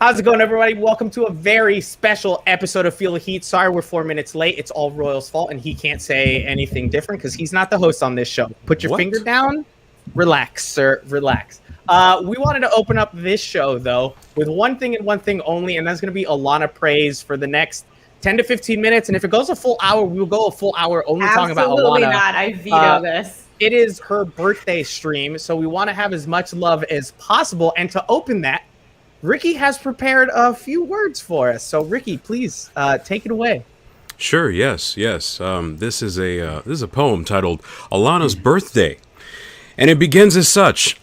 How's it going, everybody? Welcome to a very special episode of Feel the Heat. Sorry we're 4 minutes late. It's all Royal's fault, and he can't say anything different because he's not the host on this show. Put your finger down. Relax, sir. Relax. We wanted to open up this show, though, with one thing and one thing only, and that's going to be Allana praise for the next 10 to 15 minutes. And if it goes a full hour, we will go a full hour only talking about Allana. Absolutely not. I veto this. It is her birthday stream, so we want to have as much love as possible. And to open that, Ricky has prepared a few words for us. So, Ricky, please take it away. Sure. Yes. This is a poem titled "Allana's Birthday," and it begins as such.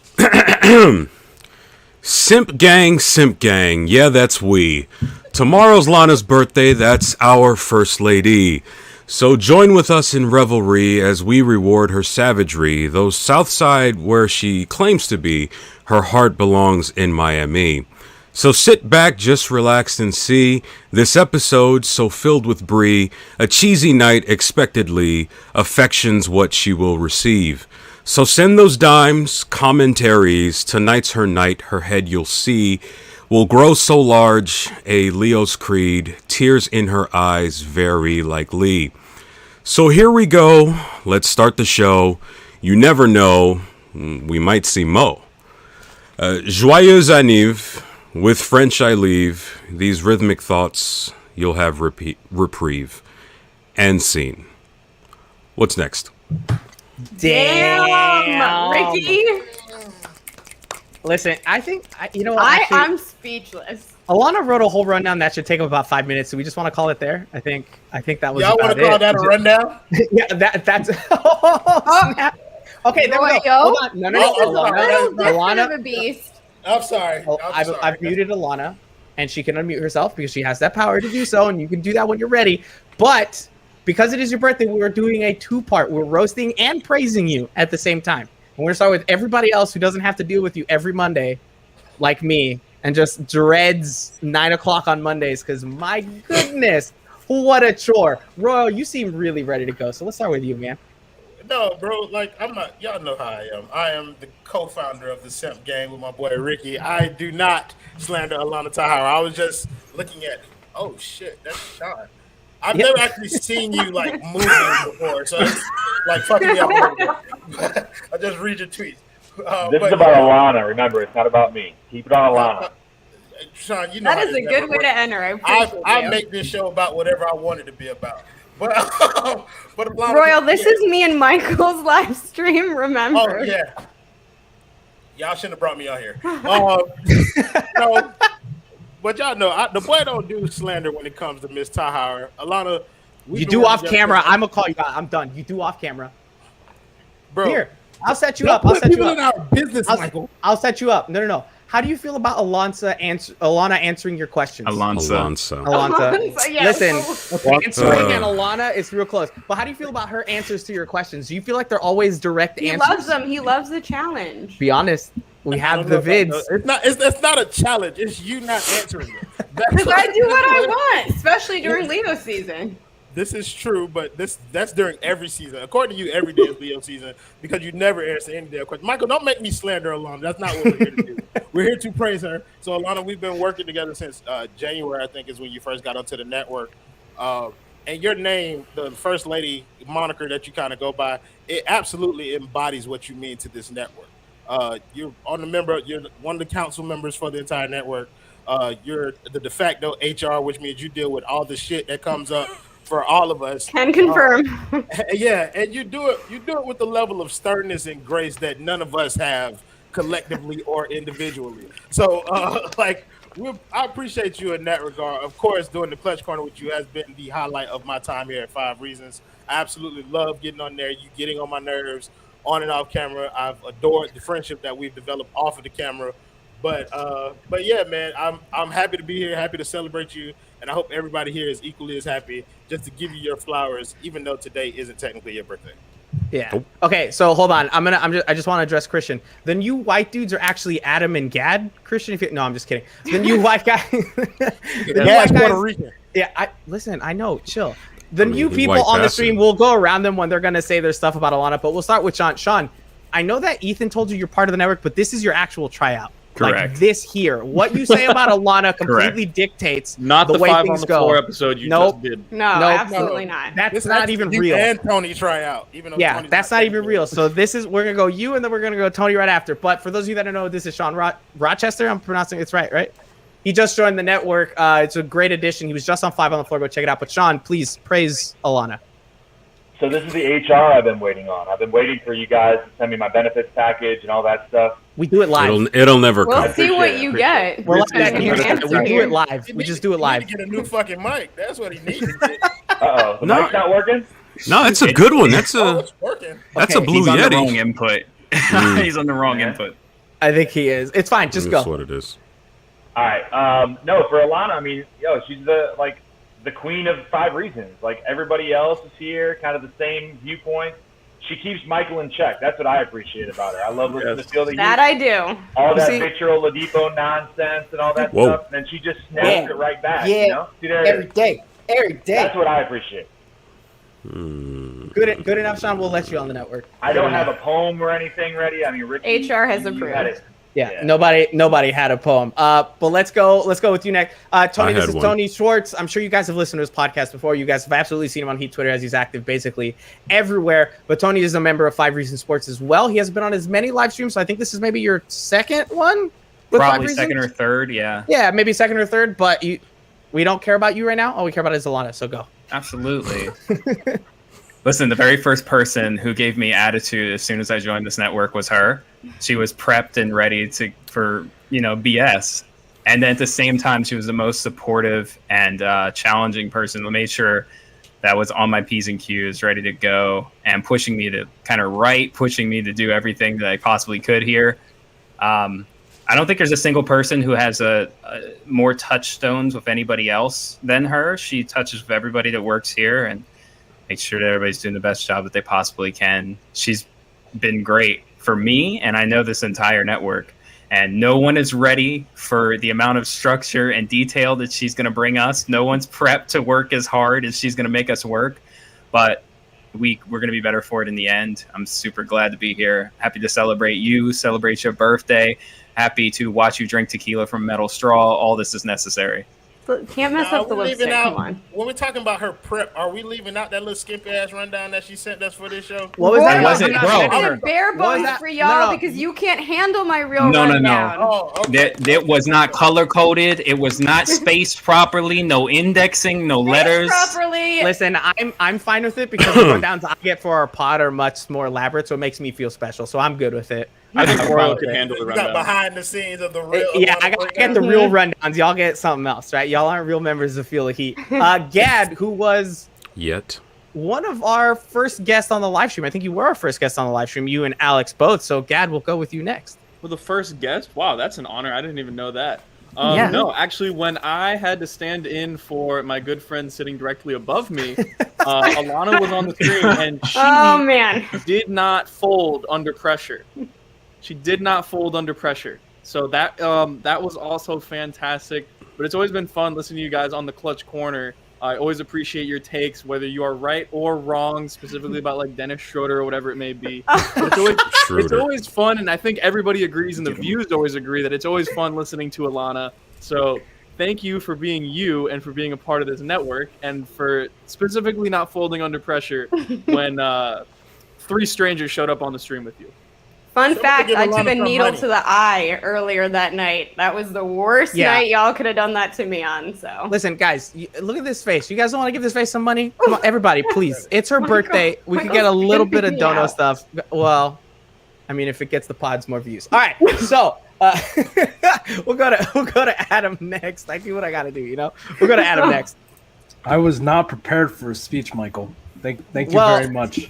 Simp gang, yeah, that's we. Tomorrow's Lana's birthday, that's our first lady. So join with us in revelry as we reward her savagery. Though Southside, where she claims to be, her heart belongs in Miami. So sit back, just relax and see this episode so filled with brie, a cheesy night expectedly, affection's what she will receive. So send those dimes, commentaries, tonight's her night, her head you'll see will grow so large, a Leo's creed, tears in her eyes very likely. So here we go, let's start the show. You never know, we might see Mo. Joyeux anniv, with French I leave, these rhythmic thoughts you'll have reprieve. And scene. What's next? Damn, Ricky. Listen, I think, you know what? Actually, I'm speechless. Allana wrote a whole rundown that should take about 5 minutes, so we just want to call it there. I think that was y'all want to call that a rundown? Yeah, that's... Oh, snap. Okay, there we go. Hold on. No. Allana, a beast. I'm sorry. I've muted Allana, and she can unmute herself because she has that power to do so, and you can do that when you're ready. But because it is your birthday, we're doing a two-part. We're roasting and praising you at the same time. And we're going to start with everybody else who doesn't have to deal with you every Monday, like me, and just dreads 9 o'clock on Mondays because, my goodness, what a chore. Royal, you seem really ready to go, so let's start with you, man. No, bro, like, I'm not, y'all know how I am. I am the co-founder of the Simp Gang with my boy Ricky. I do not slander Allana Tahara. I was just looking at, oh shit, that's Sean. I've never actually seen you like moving before, so it's like fucking me up a little bit. I just read your tweets. This is about Allana. Remember, it's not about me. Keep it on Allana. Sean, you know that is a good way to enter. I make this show about whatever I want it to be about. But Royal, this is me and Michael's live stream. Remember? Oh yeah. Y'all shouldn't have brought me out here. No. But y'all know, the boy don't do slander when it comes to Miss Tahara. Allana, you do off camera. I'm gonna call you out. I'm done. You do off camera. Bro, here, I'll set you up. I'll set you up. In our business, Michael. I'll set you up. No. How do you feel about Allana answering your questions? Alonso. Yeah. Listen, answering and Allana is real close. But how do you feel about her answers to your questions? Do you feel like they're always direct answers? He loves them. He loves the challenge. Be honest. We have the vids. It's not a challenge. It's you not answering it. Because I do what I want, especially during Leo season. This is true, but that's during every season. According to you, every day is Leo season because you never answer any damn question. Michael, don't make me slander Allana. That's not what we're here to do. We're here to praise her. So, Allana, we've been working together since January, I think, is when you first got onto the network. And your name, the First Lady moniker that you kind of go by, it absolutely embodies what you mean to this network. You're you're one of the council members for the entire network. You're the de facto HR, which means you deal with all the shit that comes up for all of us. Can confirm. Yeah, and you do it with the level of sternness and grace that none of us have collectively or individually. So I appreciate you in that regard. Of course, doing the Clutch Corner with you has been the highlight of my time here at 5 Reasons. I absolutely love getting on there, you getting on my nerves on and off camera. I've adored the friendship that we've developed off of the camera. But yeah, man, I'm happy to be here, happy to celebrate you, and I hope everybody here is equally as happy just to give you your flowers, even though today isn't technically your birthday. Yeah. Okay, so hold on. I just want to address Christian. The new white dudes are actually Adam and Gad. Christian, no, I'm just kidding. The new white guy. Gad's Puerto Rican. Yeah, listen, I know, chill. The new people on the stream, we'll go around them when they're going to say their stuff about Allana, but we'll start with Sean. Sean, I know that Ethan told you you're part of the network, but this is your actual tryout. Correct. Like this here. What you say about Allana completely dictates Not the way five on things the go. floor episode you Nope. just did. No, Nope. absolutely not. That's not even you real. and Tony try out. Even though Yeah, Tony's that's not even technically- real. So we're gonna go you, and then we're gonna go Tony right after. But for those of you that don't know, this is Sean Rochester. I'm pronouncing it's right? He just joined the network. It's a great addition. He was just on 5 on the floor. Go check it out. But Sean, please praise Allana. So this is the HR I've been waiting on. I've been waiting for you guys to send me my benefits package and all that stuff. We do it live. It'll never We'll come. see what you get. We're like Depending that. on your answer. We do it live. He We need- just do it he live. need to get a new fucking mic. That's what he needs to get. Uh-oh, the No. mic's not working? No, it's a good one. That's Oh, a it's working. that's Okay, a Blue He's on the wrong Yeti. input. He's on the wrong input. I think he is. It's fine. Just That's go. what it is. All right. No, for Allana, I mean, she's the queen of 5 reasons. Like, everybody else is here, kind of the same viewpoint. She keeps Michael in check. That's what I appreciate about her. I love listening to Field of That Youth, I do. all that See- Victor Oladipo nonsense and all that Whoa. stuff, and then she just snaps it right back. Yeah. You know? See, there it Every is. day. Every day. That's what I appreciate. Good enough, Sean. We'll let you on the network. I don't have a poem or anything ready. I mean, Ricky, HR has you had approved. it. Yeah, Yeah. nobody had a poem. But let's go with you next. Tony, I this had is one. Tony Schwartz. I'm sure you guys have listened to his podcast before. You guys have absolutely seen him on Heat Twitter as he's active basically everywhere. But Tony is a member of 5 Reasons Sports as well. He hasn't been on as many live streams, so I think this is maybe your second one with 5 Probably Reasons? second or third, yeah. Yeah, maybe second or third, but we don't care about you right now. All we care about is Allana, so go. Absolutely. Listen, the very first person who gave me attitude as soon as I joined this network was her. She was prepped and ready for BS. And then at the same time, she was the most supportive and challenging person who made sure that was on my P's and Q's, ready to go, and pushing me to kind of write, pushing me to do everything that I possibly could here. I don't think there's a single person who has a more touchstones with anybody else than her. She touches with everybody that works here and makes sure that everybody's doing the best job that they possibly can. She's been great for me, and I know this entire network. And no one is ready for the amount of structure and detail that she's going to bring us. No one's prepped to work as hard as she's going to make us work. But we're going to be better for it in the end. I'm super glad to be here. Happy to celebrate you, celebrate your birthday. Happy to watch you drink tequila from metal straw. All this is necessary. Can't mess Now, up the are we lipstick. leaving out, Come on. when we're talking about her prep, are we leaving out that little skimpy ass rundown that she sent us for this show? What was that? It wasn't- I'm not bro. kidding I her. have bare What was bones that? for y'all No. because you can't handle my real No. rundown. Oh, okay. That was not color coded. It was not spaced properly. No indexing. No letters. Properly. Listen, I'm fine with it because the rundowns I get for our pod are much more elaborate, so it makes me feel special. So I'm good with it. I think I'm Royal fine could with it. handle the You got rundown. behind the scenes of the real. Yeah, I get the real rundowns. Y'all get something else, right? Y'all aren't real members of Feel the Heat. Gad, who was Yet. one of our first guests on the live stream. I think you were our first guest on the live stream, you and Alex both. So Gad, we'll go with you next. For the first guest? Wow, that's an honor. I didn't even know that. Yeah. No, actually, when I had to stand in for my good friend sitting directly above me, Allana was on the screen, and she Oh man. did not fold under pressure. She did not fold under pressure. So that was also fantastic. But it's always been fun listening to you guys on the Clutch Corner. I always appreciate your takes, whether you are right or wrong, specifically about like Dennis Schroeder or whatever it may be. But it's Schroeder. always fun, and I think everybody agrees, and the views always agree that it's always fun listening to Allana. So thank you for being you and for being a part of this network, and for specifically not folding under pressure when 3 strangers showed up on the stream with you. Fun Someone fact, give I Allana took a some needle money. to the eye earlier that night. That was the worst Yeah. night y'all could have done that to me on. So Listen, guys, look at this face. You guys don't want to give this face some money? Come on, everybody, please. It's her Michael- birthday. We could Michael's get a little creeping bit of me dono out. stuff. Well, I mean, if it gets the pods more views. All right, so we'll go to Adam next. I do what I got to do, you know. We'll go to Adam next. I was not prepared for a speech, Michael. Thank you Well, very much.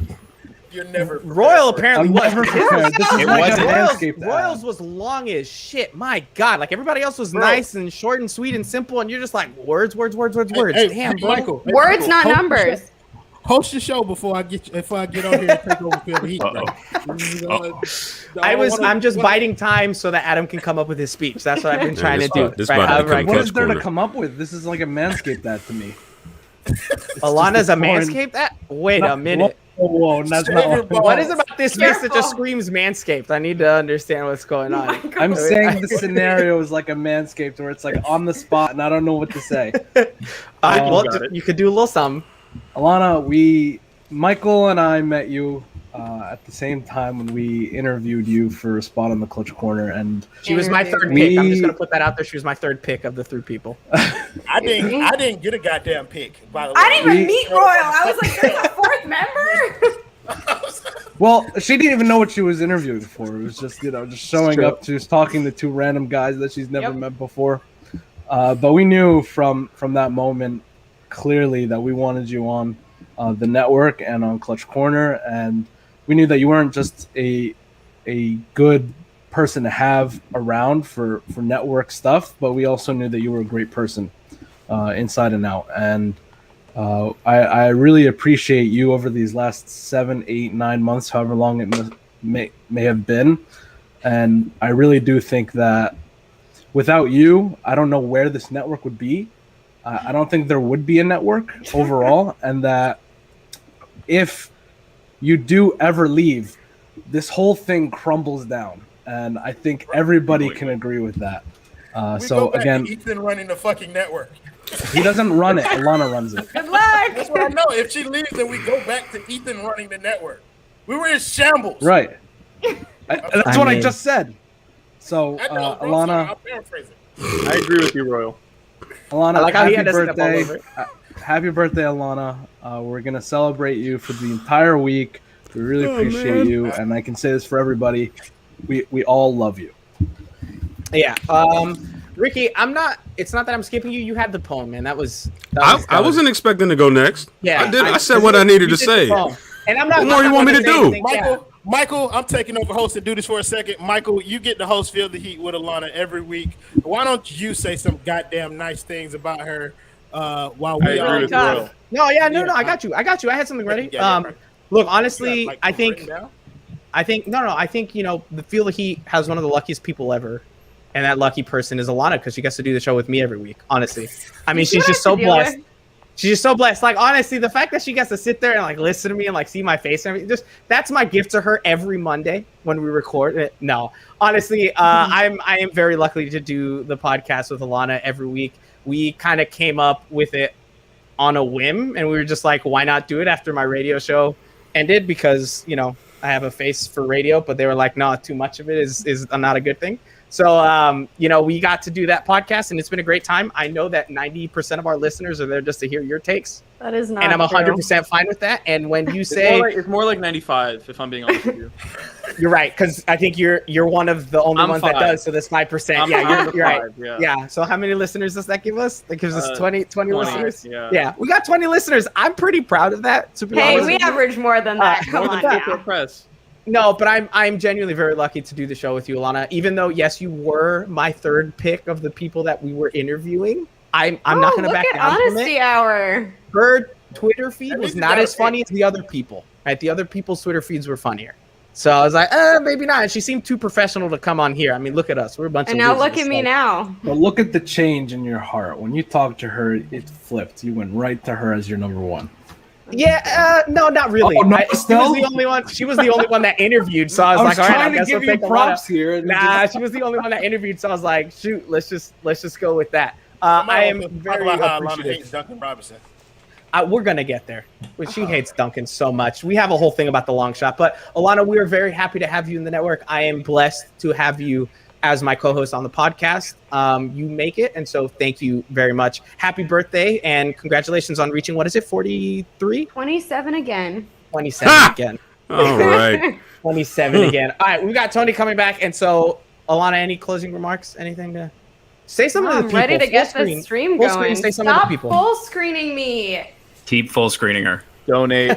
You're never Royal apparently I'm was. never prepared. This is It like a wasn't. landscape. Royals was long as shit. My God, like everybody else was Bro. nice and short and sweet and simple, and you're just like words. Hey, Damn, bro. Michael. Hey, words, Michael, not host the numbers. show- Host the show before I get on here and take over Feel the Heat. I'm just biding time so that Adam can come up with his speech. That's what I've been trying to do. this Right, might however become I What can. Clutch is there to Corner. come up with? This is like a manscape that to me. Alana's a boring- manscape. That wait No, a minute. Whoa, that's not Favorite ball. What is about this face that Careful. just screams Manscaped? I need to understand what's going on. Michael. I'm saying the scenario is like a Manscaped where it's like on the spot and I don't know what to say. Well, got it. you could do a little something. Alana, Michael and I met you at the same time when we interviewed you for a spot on the Clutch Corner, and She was my third We- pick. I'm just gonna put that out there. She was my third pick of the 3 people. I didn't get a goddamn pick. By the way, I didn't even We- meet Royal. I was like, there's a 4th member? well, she didn't even know what she was interviewing for. It was just just showing true. up, just talking to 2 random guys that she's never Yep. met before. But we knew from that moment clearly that we wanted you on the network and on Clutch Corner, and we knew that you weren't just a good person to have around for network stuff, but we also knew that you were a great person inside and out. And I really appreciate you over these last 7, 8, 9 months, however long it may have been. And I really do think that without you, I don't know where this network would be. I don't think there would be a network overall, and that if you do ever leave, this whole thing crumbles down, and I think everybody can agree with that. we So go back again, to Ethan running the fucking network. he doesn't run it. Alana runs it. Good luck. That's what I know. If she leaves, then we go back to Ethan running the network. We were in shambles. Right. That's I what I mean- just said. So I know, bro, Alana, I'm paraphrasing. I agree with you, Royal. Alana, I like how he happy had to step all birthday. over it. Happy birthday, Alana. We're going to celebrate you for the entire week. We really appreciate you. And I can say this for everybody. We all love you. Yeah. Ricky, it's not that I'm skipping you. You had the poem, man. That was I wasn't expecting to go next. Yeah. I said what I needed to you did the say. poem. And I'm not. What more I'm you not want me gonna to say do? anything. Michael, I'm taking over host and do this for a second. Michael, you get the host Feel the Heat with Allana every week. Why don't you say some goddamn nice things about her while I we agree are with tough. Royal. No, yeah, no, Yeah. I got you. I had something ready. Yeah, right. Look, You honestly, got, like, I written think down? I think the Feel the Heat has one of the luckiest people ever, and that lucky person is Allana because she gets to do the show with me every week. Honestly, I mean, she's just so blessed. She's just so blessed. Like, honestly, the fact that she gets to sit there and like listen to me and like see my face and everything, just that's my gift to her every Monday when we record it. No, honestly, I am very lucky to do the podcast with Allana every week. We kind of came up with it on a whim, and we were just like, why not do it after my radio show ended? Because I have a face for radio, but they were like, no, too much of it is not a good thing. So, we got to do that podcast, and it's been a great time. I know that 90% of our listeners are there just to hear your takes, That is not and I'm true. 100% fine with that. And when you It's say more like 95, if I'm being honest with you. you're right, because I think you're one of the only I'm ones that 5. does. So that's 5%. I'm You're right. 5, yeah. Yeah. So how many listeners does that give us? That gives us 20 listeners. Yeah. We got 20 listeners. I'm pretty proud of that. To be Hey, honest we with you. average more than that. Come More on than full now. press. No, but I'm genuinely very lucky to do the show with you, Allana. Even though, yes, you were my third pick of the people that we were interviewing. I'm not going to back look at down from Honesty it. Hour. Her Twitter feed At was least you not got as a funny as the other people. Right? The other people's Twitter feeds were funnier. So I was like, maybe not. And she seemed too professional to come on here. I mean, look at us. We're a bunch And of now losers. look at me Like, now. But look at the change in your heart. When you talked to her, it flipped. You went right to her as your number one. Yeah, no, not really. Oh, no, she still? was the only one. She was the only one that interviewed. So I was, I like, was all right, I trying to guess we'll give you take Allana. props here. and Nah, she was the only one that interviewed. So I was like, shoot, let's just go with that. I am Talk very about how Allana appreciative. hates Duncan Robinson. We're gonna get there. But she hates Duncan so much. We have a whole thing about the long shot. But Allana, we are very happy to have you in the network. I am blessed to have you as my co-host on the podcast. You make it, and so thank you very much. Happy birthday, and congratulations on reaching, what is it, 43? 27 again. 27 Ha! again. All right. 27 again. All right, we got Tony coming back, and so Allana, any closing remarks? Anything to say? Something to the I'm people. ready to Full get screen. the stream Full going. screen, say something to Stop people. full screening me. Keep full screening her. Donate.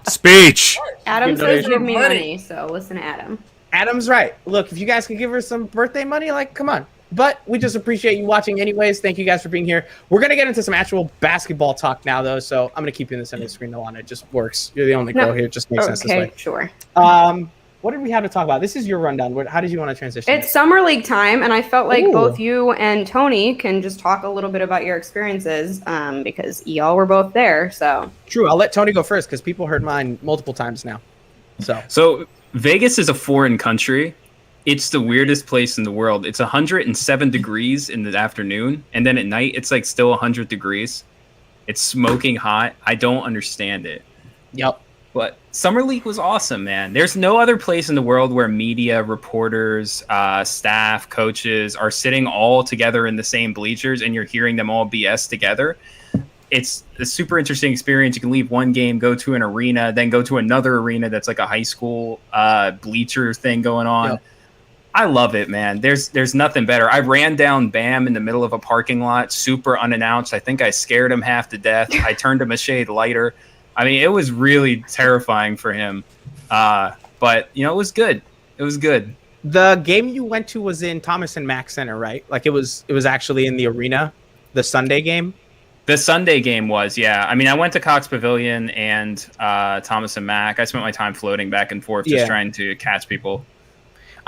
Speech. Adam Give says donation. give me Money. money, so listen to Adam. Adam's right. Look, if you guys could give her some birthday money, like, come on. But we just appreciate you watching anyways. Thank you guys for being here. We're going to get into some actual basketball talk now, though. So I'm going to keep you in the center of the screen, Allana. It just works. You're the only girl here. It just makes sense this way. Okay, sure. what did we have to talk about? This is your rundown. How did you want to transition? It's Summer League time, and I felt like Ooh. both you and Tony can just talk a little bit about your experiences because y'all were both there. So True. I'll let Tony go first because people heard mine multiple times now. So Vegas is a foreign country. It's the weirdest place in the world. It's 107 degrees in the afternoon, and then at night it's like still 100 degrees. It's smoking hot. I don't understand it. Yep. But Summer League was awesome, man. There's no other place in the world where media, reporters, staff, coaches are sitting all together in the same bleachers and you're hearing them all BS together. It's a super interesting experience. You can leave one game, go to an arena, then go to another arena that's like a high school bleacher thing going on. Yep. I love it, man. There's nothing better. I ran down Bam in the middle of a parking lot, super unannounced. I think I scared him half to death. I turned him a shade lighter. I mean, it was really terrifying for him. But, you know, it was good. It was good. The game you went to was in Thomas and Mack Center, right? Like it was actually in the arena, the Sunday game? The Sunday game was, yeah. I mean, I went to Cox Pavilion and Thomas and Mack. I spent my time floating back and forth just trying to catch people.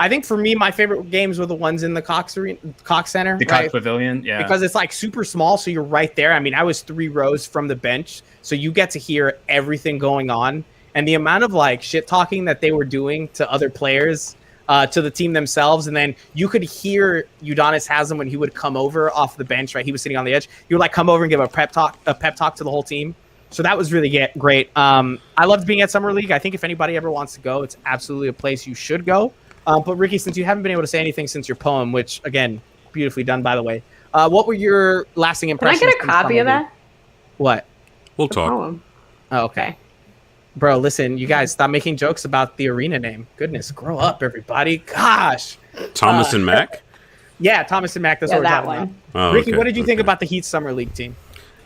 I think for me, my favorite games were the ones in the Cox Center. The Cox Pavilion, yeah. Because it's like super small, so you're right there. I mean, I was 3 rows from the bench, so you get to hear everything going on. And the amount of like shit talking that they were doing to other players, to the team themselves, and then you could hear Udonis Haslam when he would come over off the bench, right? He was sitting on the edge. He would like come over and give a pep talk to the whole team. So that was really great. I loved being at Summer League. I think if anybody ever wants to go, it's absolutely a place you should go. But Ricky, since you haven't been able to say anything since your poem, which again, beautifully done, by the way, what were your lasting impressions? Can I get a copy of that? What? We'll talk. Poem. Oh, okay. Bro, listen, you guys, stop making jokes about the arena name. Goodness, grow up, everybody. Gosh. Thomas and Mack? Yeah, Thomas and Mack. That's what we're talking about. Oh, Ricky, okay, what did you think about the Heat Summer League team?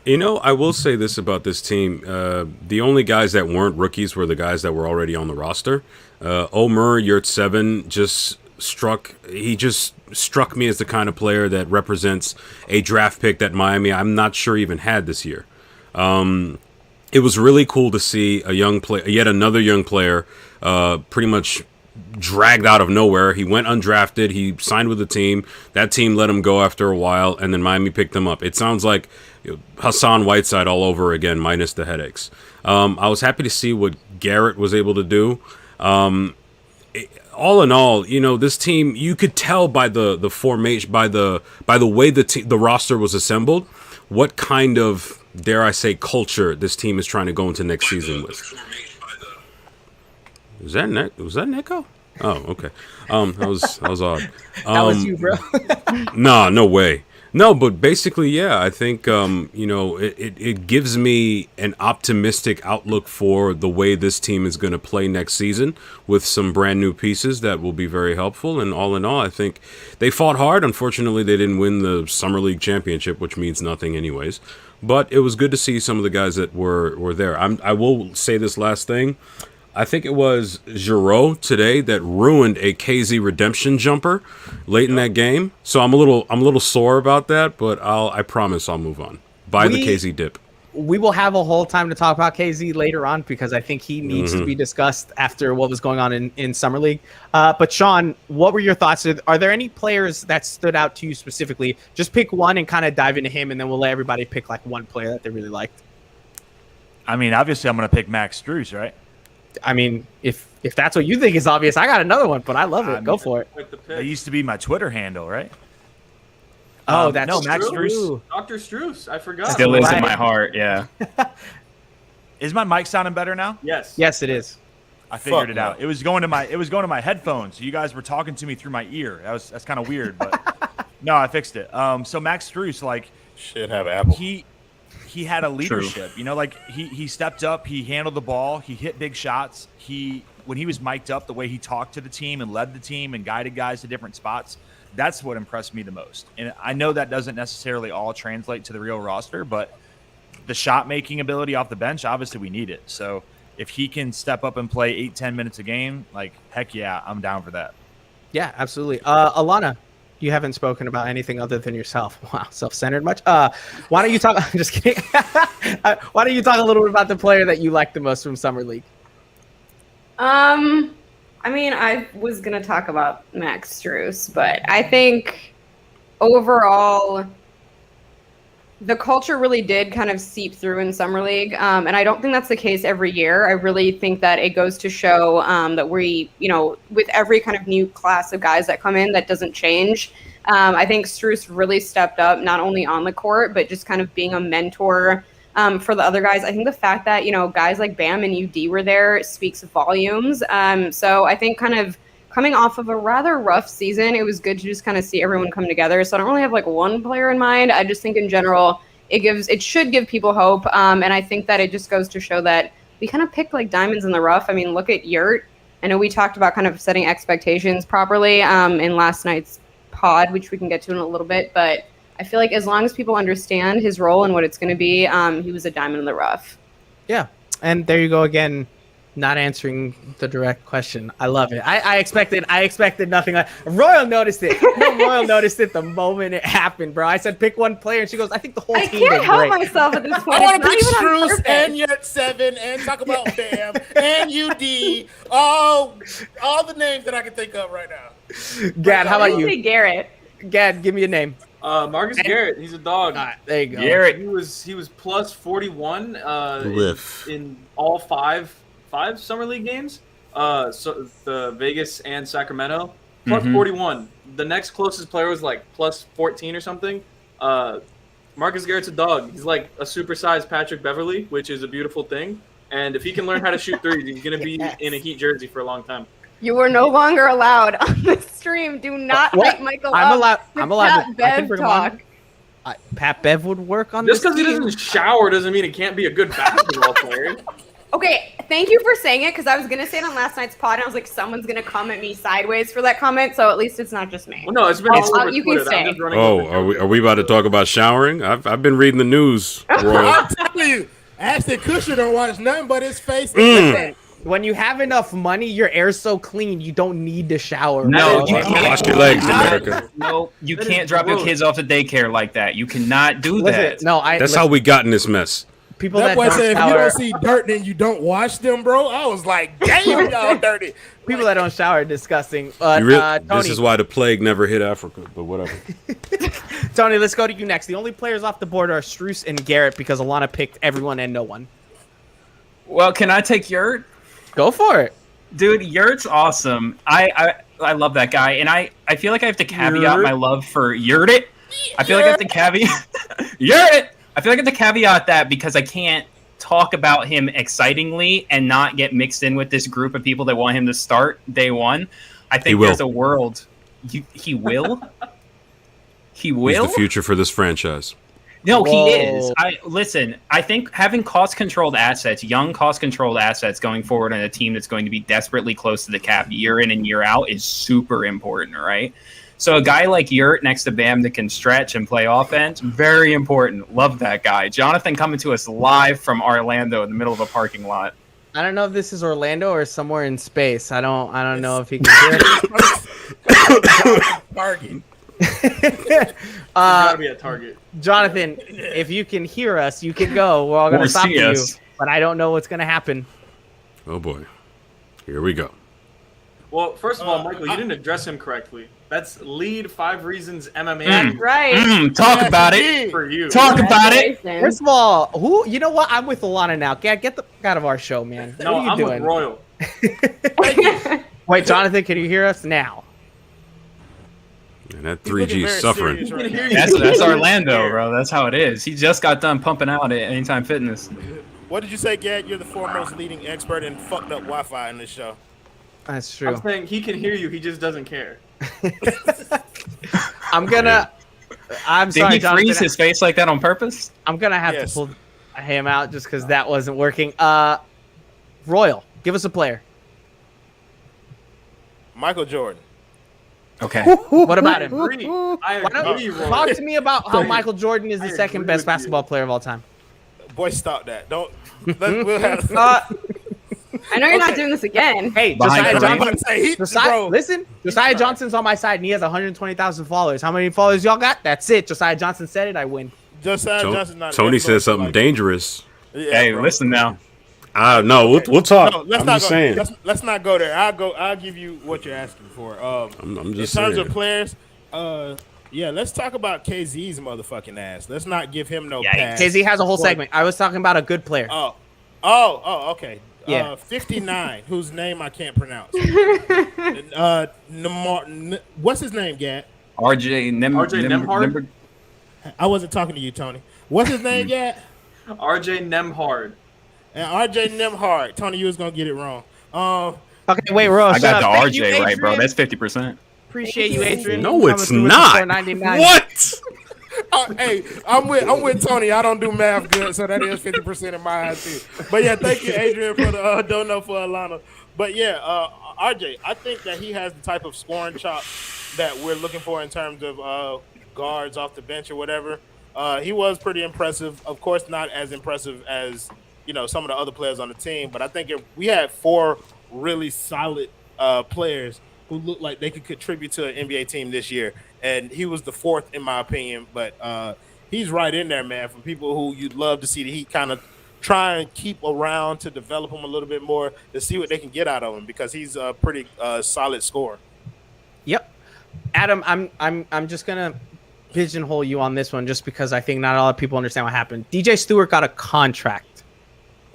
You know, I will say this about this team. The only guys that weren't rookies were the guys that were already on the roster. Omer Yurtseven just struck me as the kind of player that represents a draft pick that Miami, I'm not sure, even had this year. It was really cool to see yet another young player pretty much dragged out of nowhere. He went undrafted. He signed with the team. That team let him go after a while, and then Miami picked him up. It sounds like Hassan Whiteside all over again, minus the headaches. I was happy to see what Garrett was able to do. All in all, you know, this team, you could tell by the formation, by the way the roster was assembled, what kind of, dare I say, culture this team is trying to go into next season with. Was that Nico? Oh, okay. That was odd. That was you, bro. Nah, no way. No, but basically, yeah, I think, you know, it gives me an optimistic outlook for the way this team is going to play next season with some brand new pieces that will be very helpful. And all in all, I think they fought hard. Unfortunately, they didn't win the Summer League championship, which means nothing anyways. But it was good to see some of the guys that were there. I will say this last thing. I think it was Giroux today that ruined a KZ redemption jumper late in that game. So I'm a little sore about that, but I promise I'll move on. Buy the KZ dip. We will have a whole time to talk about KZ later on because I think he needs to be discussed after what was going on in Summer League. But Sean, what were your thoughts? Are there any players that stood out to you specifically? Just pick one and kind of dive into him, and then we'll let everybody pick like one player that they really liked. I mean, obviously I'm going to pick Max Strus, right? I mean, if that's what you think is obvious, I got another one, but I love it. Go for it. That used to be my Twitter handle, right? Oh, that's no, Max true. Strus. Dr. Strus, I forgot. Still is in my heart, yeah. Is my mic sounding better now? Yes. Yes, it is. I figured it out. It was going to my headphones. So you guys were talking to me through my ear. That's kind of weird, but no, I fixed it. So Max Strus, like, Should have Apple. He had a leadership, you know, like he stepped up, he handled the ball, he hit big shots. When he was mic'd up, the way he talked to the team and led the team and guided guys to different spots, that's what impressed me the most. And I know that doesn't necessarily all translate to the real roster, but the shot making ability off the bench, obviously we need it. So if he can step up and play 8-10 minutes a game, like, heck yeah, I'm down for that. Yeah, absolutely. Allana, you haven't spoken about anything other than yourself. Wow, self-centered much? Why don't you talk? I'm just kidding. Why don't you talk a little bit about the player that you liked the most from Summer League? I I mean, I was gonna talk about Max Strus, but I think overall the culture really did kind of seep through in Summer League, and I don't think that's the case every year. I really think that it goes to show that we, with every kind of new class of guys that come in, that doesn't change. I think Strus really stepped up, not only on the court, but just kind of being a mentor for the other guys. I think the fact that, guys like Bam and UD were there speaks volumes. So I think kind of coming off of a rather rough season, it was good to just kind of see everyone come together. So I don't really have like one player in mind. I just think in general, it should give people hope. And I think that it just goes to show that we kind of picked like diamonds in the rough. I mean, look at Yurt. I know we talked about kind of setting expectations properly in last night's pod, which we can get to in a little bit, but I feel like as long as people understand his role and what it's going to be, he was a diamond in the rough. Yeah, and there you go again, not answering the direct question. I love it. I expected nothing. Royal noticed it. Royal noticed it the moment it happened, bro. I said pick one player, and she goes, "I think the whole team can't did help great." myself at this point. I want to pick It's not even on Strus purpose. and Yurt 7 and talk about Bam and UD. All the names that I can think of right now. Gad, how about Say you? Garrett. Gad, give me a name. Marcus Garrett, he's a dog. All right, there you go. Garrett. He was plus 41 Liff. in all five summer league games. So the Vegas and Sacramento plus 41. The next closest player was like plus 14 or something. Marcus Garrett's a dog. He's like a supersized Patrick Beverly, which is a beautiful thing. And if he can learn how to shoot threes, he's gonna be in a Heat jersey for a long time. You are no longer allowed on the stream. Do not What? hype Michael I'm up allowed. with I'm allowed. Pat I can Bev bring him on. talk. Pat Bev would work on Just this because he team. doesn't shower doesn't mean he can't be a good basketball player. Okay, thank you for saying it, because I was going to say it on last night's pod, and I was like, someone's going to come at me sideways for that comment, so at least it's not just me. Well, no, it's been all over you can Twitter. I'm stay. just running Oh, over are we about to talk about showering? I've been reading the news, Royal. I'm telling you, Ashton Kutcher don't watch nothing but his face. Listen, when you have enough money, your air's so clean you don't need to shower. No, bro. you can't. Wash your legs, America. No, you That can't is drop your gross. kids off at daycare like that. You cannot do Listen, that. no, That's how we got in this mess. people That that boy don't said, if you shower. don't see dirt, then you don't wash them, bro. I was like, damn, y'all dirty. People that don't shower are disgusting. But This Tony, is why the plague never hit Africa, but whatever. Tony, let's go to you next. The only players off the board are Strus and Garrett because Allana picked everyone and no one. Well, can I take Yurt? Go for it. Dude, Yurt's awesome. I love that guy, and I feel like I have to caveat Yurt? my love for Yurt. I feel like I have to caveat Yurt. I feel like I have to caveat that because I can't talk about him excitingly and not get mixed in with this group of people that want him to start day one. I think will. there's a world. He will. He He's will. the future for this franchise. No, Whoa. he is. I think having cost-controlled assets, young cost-controlled assets going forward on a team that's going to be desperately close to the cap year in and year out is super important, right? So a guy like Yurt next to Bam that can stretch and play offense, very important. Love that guy. Jonathan coming to us live from Orlando in the middle of a parking lot. I don't know if this is Orlando or somewhere in space. I don't know if he can hear it. Target. Gotta be a target. Jonathan, if you can hear us, you can go. We're all gonna Or stop see you. us. But I don't know what's gonna happen. Oh boy. Here we go. Well, first of all, Michael, you didn't address him correctly. That's lead 5 Reasons MMA That's right. Talk about it. for you. Talk about it. Congratulations. First of all, you know what? I'm with Allana now. Get the fuck out of our show, man. No, what are you I'm doing? with Royal. Wait, Jonathan, can you hear us now? And that He's looking 3G is very suffering. serious right Can now. hear you. That's Orlando, bro. That's how it is. He just got done pumping out at Anytime Fitness. What did you say, Gad? You're the foremost leading expert in fucked up Wi-Fi in this show. That's true. I'm saying he can hear you. He just doesn't care. I'm gonna. I'm Did sorry, he freeze Jonathan. his face like that on purpose? I'm gonna have Yes. to pull him out just because that wasn't working. Royal, give us a player. Michael Jordan. Okay. What about him? Agree. I Why don't agree, you Royal. talk to me about how Michael Jordan is the I second agree best with basketball you. player of all time? Boy, stop that. Don't. We'll have. I know you're not Okay. doing this again. Hey, Behind Josiah the ring. Johnson. Say, he, Josiah, bro, listen, Josiah Johnson's on my side, and he has 120,000 followers. How many followers y'all got? That's it. Josiah Johnson said it. I win. Josiah Johnson's not. Tony an said influencer something like- dangerous. Yeah, Hey, bro. listen now. No, we'll talk. No, let's I'm not just go. saying. Let's not go there. I'll give you what you're asking for. I'm just in terms saying. of players, yeah, let's talk about KZ's motherfucking ass. Let's not give him no Yikes. pass. KZ has a whole for- segment. I was talking about a good player. Okay. Yeah. 59, whose name I can't pronounce. What's his name, Gat? RJ Nembhard? I wasn't talking to you, Tony. What's his name, Gat? RJ Nembhard. And RJ Nembhard. Tony, you was gonna get it wrong. Okay, wait, Ro. I got the Thank you, RJ right, bro. Adrian. That's 50%. Appreciate you, Adrian. No, Coming it's through with not. the 4.99. What? Hey, I'm with Tony. I don't do math good, so that is 50% in my eyes too. But yeah, thank you, Adrian, for the dono for Allana. But yeah, RJ, I think that he has the type of scoring chop that we're looking for in terms of guards off the bench or whatever. He was pretty impressive. Of course, not as impressive as some of the other players on the team. But I think if we had 4 really solid players who looked like they could contribute to an NBA team this year. And he was the 4th in my opinion, but he's right in there, man, for people who you'd love to see the Heat kind of try and keep around to develop him a little bit more to see what they can get out of him because he's a pretty solid scorer. Yep. Adam, I'm just gonna pigeonhole you on this one just because I think not a lot of people understand what happened. DJ Stewart got a contract.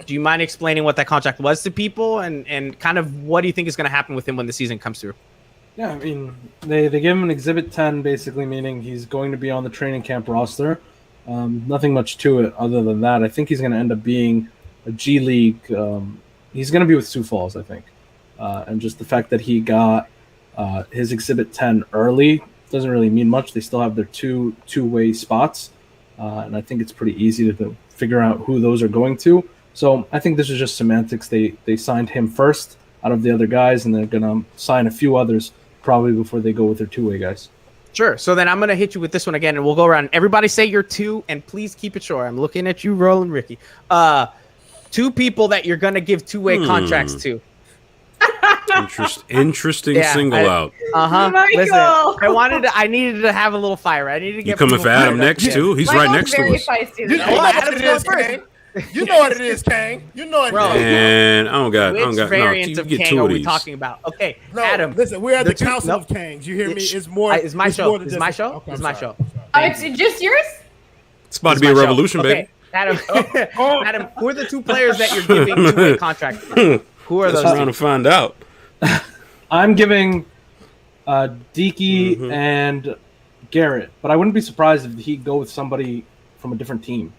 Do you mind explaining what that contract was to people and kind of what do you think is going to happen with him when the season comes through? Yeah, I mean, they gave him an Exhibit 10, basically meaning he's going to be on the training camp roster. Nothing much to it other than that. I think he's going to end up being a G League. He's going to be with Sioux Falls, I think. And just the fact that he got his Exhibit 10 early doesn't really mean much. They still have their two-way spots. And I think it's pretty easy to figure out who those are going to. So I think this is just semantics. They signed him first out of the other guys, and they're going to sign a few others probably before they go with their two-way guys. Sure. So then I'm going to hit you with this one again, and we'll go around. Everybody say your 2, and please keep it short. I'm looking at you, Roland, Ricky. 2 people that you're going to give two-way contracts to. Interesting single out. Listen, I needed to have a little fire. I needed to get. You coming for Adam next too? He's right next to us. You know what it is, Kang. You know what it is, Kang. You know what it is. And I don't got. Which variant of Kang are we talking about? Okay, No, Adam. listen, we're at the Council of Kangs. You hear me? It's more. It's my show. than It's just- my show. Okay, It's I'm my sorry. show. It's just yours? It's about to be a revolution, baby. Adam, Adam, who are the 2 players that you're giving two-way contracts to? Who are Let's those? trying to find out. I'm giving Deaky and Garrett, but I wouldn't be surprised if he'd go with somebody from a different team.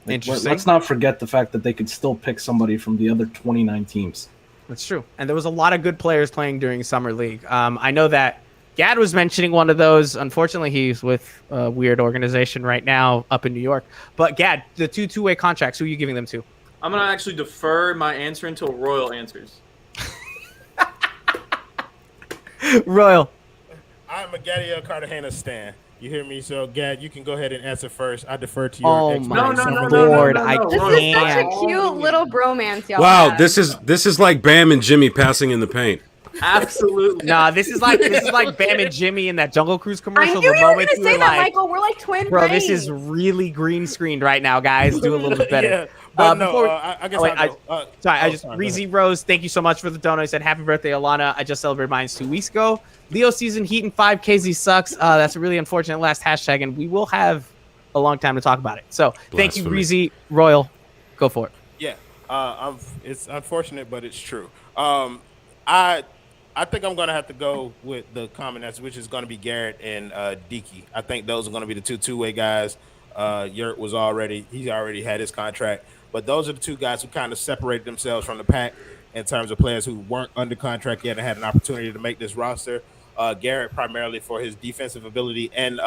Interesting. Let's not forget the fact that they could still pick somebody from the other 29 teams. That's true. And there was a lot of good players playing during Summer League. I know that Gad was mentioning one of those. Unfortunately, he's with a weird organization right now up in New York. But Gad, the two-way contracts, who are you giving them to? I'm going to actually defer my answer until Royal answers. Royal. I'm a Gadiel Cartagena stan. You hear me? So, Gad, you can go ahead and answer first. I defer to your Oh my expert. Lord, no. I This is such can't. a cute little bromance, y'all. Wow, have. this is like Bam and Jimmy passing in the paint. Absolutely. Nah, this is like Bam and Jimmy in that Jungle Cruise I commercial. knew The you were moment going to you say were that, like, Michael. We're like twin bro, brains. this is really green screened right now, guys. Do a little bit better. Yeah, but no, before we- I guess oh, wait, I'll go. Sorry, I oh, just sorry, go Reezy ahead. Rose, thank you so much for the donut. I said happy birthday, Allana. I just celebrated mine 2 weeks ago. Leo season Heat and 5 KZ sucks. That's a really unfortunate last hashtag, and we will have a long time to talk about it. So thank you, Blasphemy. Reezy Royal. Go for it. Yeah, it's unfortunate, but it's true. I think I'm gonna have to go with the common answer, which is gonna be Garrett and Deaky. I think those are gonna be the two-way guys. Yurt was he already had his contract, but those are the 2 guys who kind of separated themselves from the pack in terms of players who weren't under contract yet and had an opportunity to make this roster. Garrett primarily for his defensive ability, and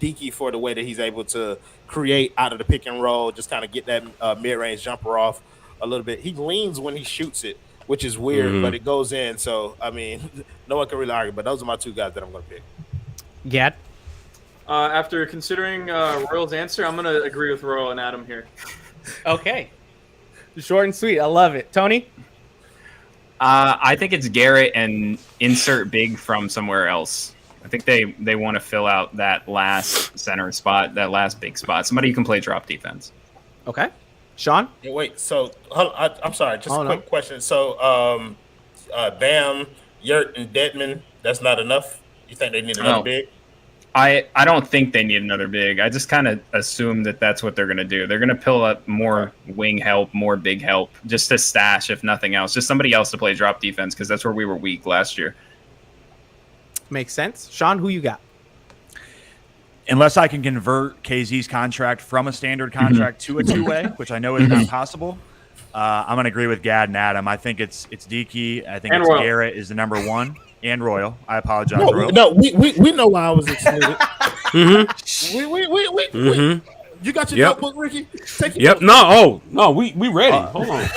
Deaky for the way that he's able to create out of the pick and roll, just kind of get that mid-range jumper off a little bit. He leans when he shoots it, which is weird, but it goes in. So, I mean, no one can really argue, but those are my 2 guys that I'm going to pick. Gad. After considering Royal's answer, I'm going to agree with Royal and Adam here. Okay. Short and sweet. I love it. Tony? I think it's Garrett and insert big from somewhere else. I think they want to fill out that last center spot, that last big spot. Somebody who can play drop defense. Okay. Sean? Yeah, wait, so I'm sorry, just a quick question. So, Bam, Yurt, and Deadman, that's not enough? You think they need another big? I don't think they need another big. I just kind of assume that that's what they're going to do. They're going to pull up more wing help, more big help, just to stash, if nothing else. Just somebody else to play drop defense, because that's where we were weak last year. Makes sense. Sean, who you got? Unless I can convert KZ's contract from a standard contract to a two-way, which I know is not possible, I'm going to agree with Gad and Adam. I think it's Deke. I think it's Royal. Garrett is the number one. And Royal. I apologize, No, Royal. no, we know why I was excluded. We. You got your notebook, Ricky? Take your Notebook. No, we ready. Hold on.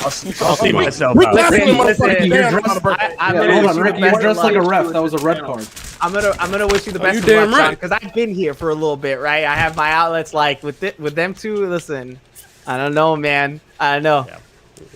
I'll see myself We out. definitely motherfucking You're down dressed- on the birthday. Hold on, Ricky, you're dressed like a ref. That was a red card. I'm gonna wish you the best you of damn luck, right. because I've been here for a little bit, right? I have my outlets like with them two. Listen, I don't know, man. I don't know.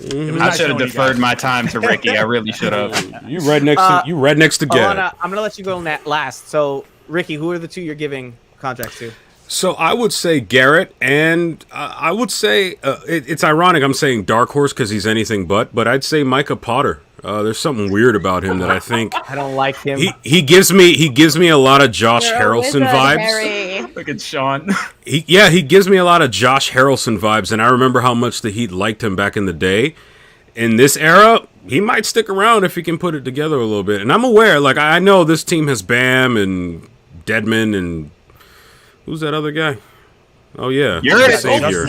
I should have deferred my time to Ricky. I really should have. You right next to Gad. Alana, I'm gonna let you go last. So, Ricky, who are the two you're giving contracts to? So I would say Garrett, and I would say it's ironic I'm saying dark horse because he's anything but I'd say Micah Potter. There's something weird about him that I think I don't like him. he gives me a lot of Josh Harrelson vibes. Look at Sean. He gives me a lot of Josh Harrelson vibes, and I remember how much the Heat liked him back in the day. In this era, he might stick around if he can put it together a little bit. And I'm aware, like I know this team has Bam and Deadman and who's that other guy? Oh yeah, Savior.